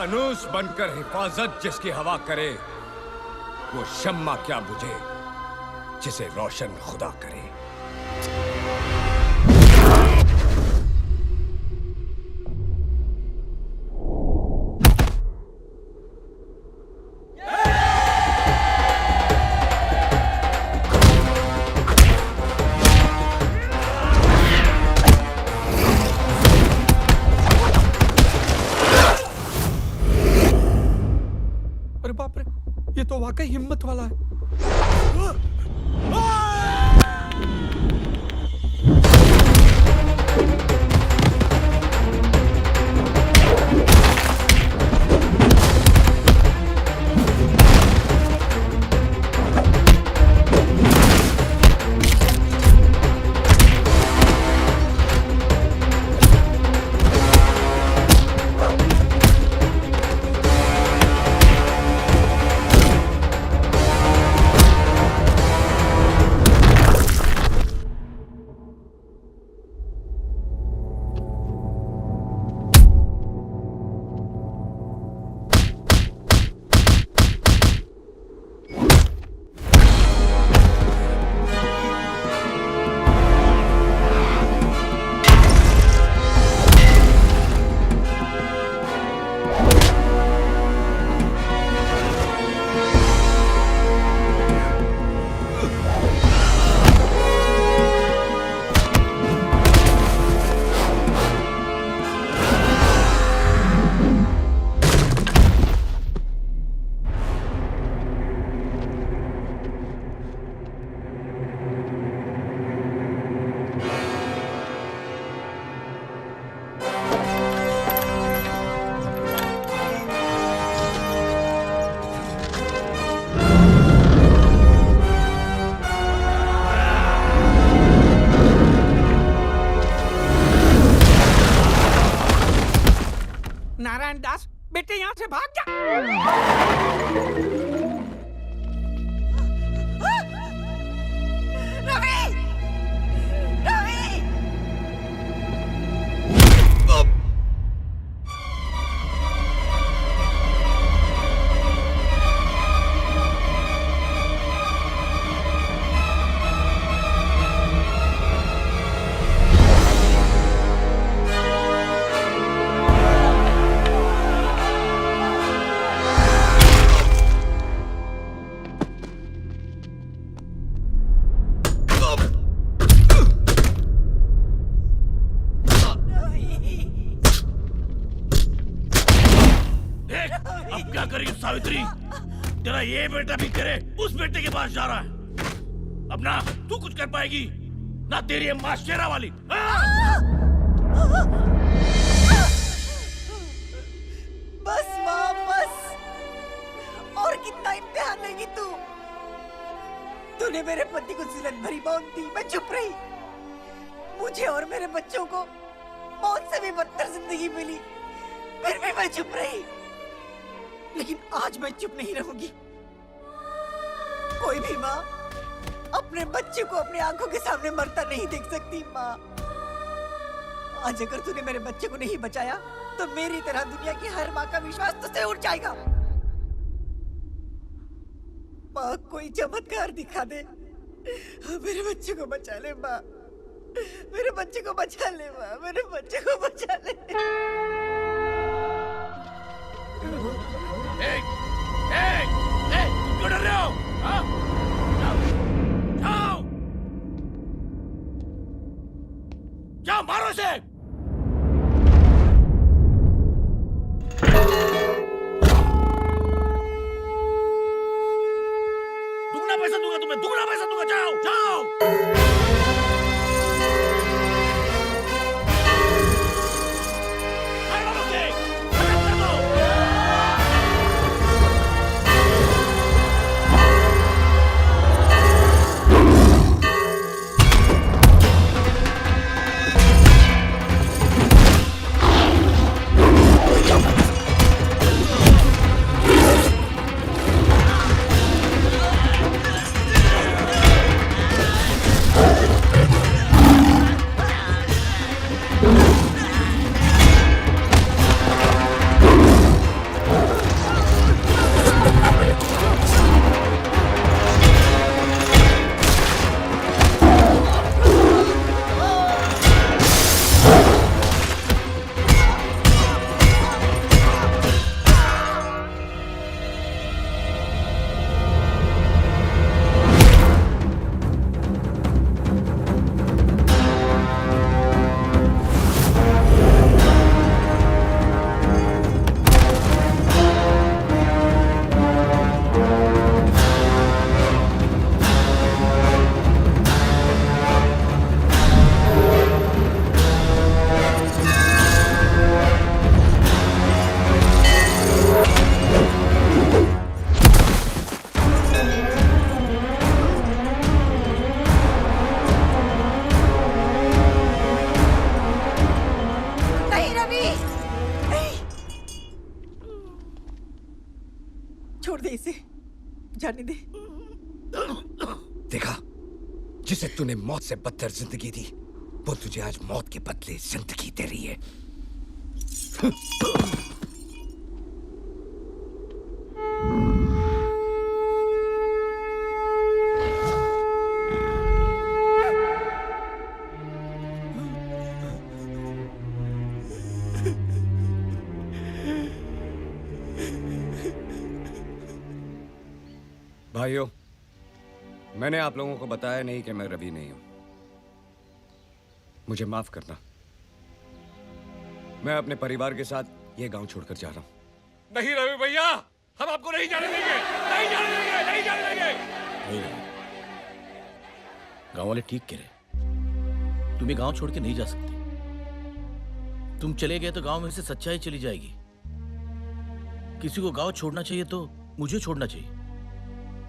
फानूस बनकर हिफाजत जिसकी हवा करे, वो शम्मा क्या बुझे जिसे रोशन खुदा करे। अरे बाप रे, ये तो वाकई हिम्मत वाला है। नारायण दास, बेटे यहाँ से भाग जा। रवि! रवि! अब क्या करेगी सावित्री? तेरा ये बेटा भी करे उस बेटे के पास जा रहा है। अब ना तू कुछ कर पाएगी ना तेरी माँ शेरा वाली। बस वापस। और कितना इम्तिहान लेगी तू? तू तूने मेरे पति को सिलन भरी मौत दी, मैं चुप रही। मुझे और मेरे बच्चों को मौत से भी बदतर जिंदगी मिली, फिर भी मैं चुप रही। लेकिन आज मैं चुप नहीं रहूंगी। कोई भी माँ अपने बच्चे को अपनी आंखों के सामने मरता नहीं देख सकती। माँ, आज अगर तूने मेरे बच्चे को नहीं बचाया तो मेरी तरह दुनिया की हर माँ का विश्वास तुझसे उठ जाएगा। माँ, कोई चमत्कार दिखा दे, मेरे बच्चे को बचा ले। माँ, मेरे बच्चे को बचा ले। माँ, मेरे बच्चे को बचा ले। तुम क्यों डर रहे हो? हाँ? जाओ, जाओ, मारो इसे। दुगना पैसा दूंगा तुम्हें, दुगना पैसा दूंगा। जाओ, जाओ। छोड़ दे इसे, जाने दे। देखा, जिसे तूने मौत से बदतर जिंदगी दी, वो तुझे आज मौत के बदले जिंदगी दे रही है। भाइयों, मैंने आप लोगों को बताया नहीं कि मैं रवि नहीं हूं। मुझे माफ करना। मैं अपने परिवार के साथ ये गांव छोड़कर जा रहा हूं। नहीं रवि भैया, हम आपको नहीं जाने देंगे, नहीं जाने देंगे, नहीं जाने देंगे। नहीं, गांव वाले ठीक कह रहे। तुम ये गांव छोड़ के नहीं जा सकते। तुम चले गए तो गांव में से सच्चाई चली जाएगी। किसी को गांव छोड़ना चाहिए तो मुझे छोड़ना चाहिए,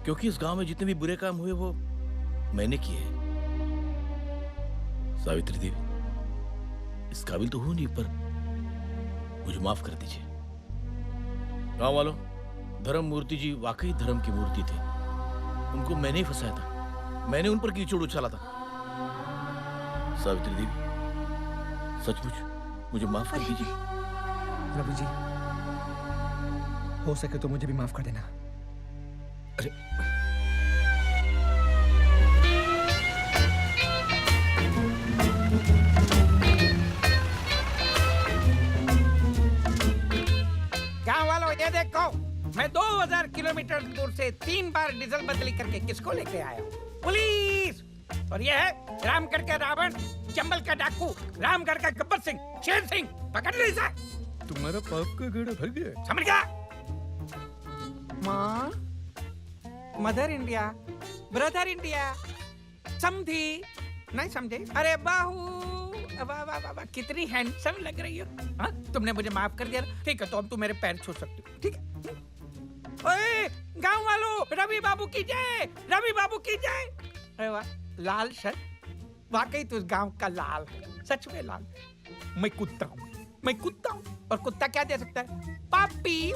क्योंकि इस गांव में जितने भी बुरे काम हुए वो मैंने किए हैं। सावित्री देवी, इस काबिल तो हूं नहीं, पर मुझे माफ कर दीजिए। गांव वालों, धर्म मूर्ति जी वाकई धर्म की मूर्ति थे। उनको मैंने ही फंसाया था, मैंने उन पर कीचड़ उछाला था। सावित्री देवी, सचमुच मुझे माफ कर दीजिए। रवि जी, हो सके तो मुझे भी माफ कर देना। अरे गांव वालों, ये देखो, मैं 2000 किलोमीटर दूर से 3 बार डीजल बदली करके किसको लेके आया हूँ? पुलिस। और ये है रामगढ़ का रावण, चंबल का डाकू, रामगढ़ का गब्बर सिंह, शेर सिंह। पकड़ ली इसे। तुम्हारा पाप का घड़ा भर गया। समझ गया? माँ, मदर इंडिया, ब्रदर इंडिया, समझी? नहीं समझे? अरे बाहू, वाह वाह वाह, कितनी हैंडसम लग रही हो। हाँ, तुमने मुझे माफ कर दिया। ठीक है, तो अब तुम मेरे पैर छू सकते हो। ठीक है? ओए गांव वालों, रवि बाबू की जय, रवि बाबू की जय। अरे वाह, लाल शर्ट, वाकई तू गांव का लाल है, सच में लाल। मैं कुत्ता हूँ, मैं कुत्ता हूँ, और कुत्ता क्या दे सकता है? पापी।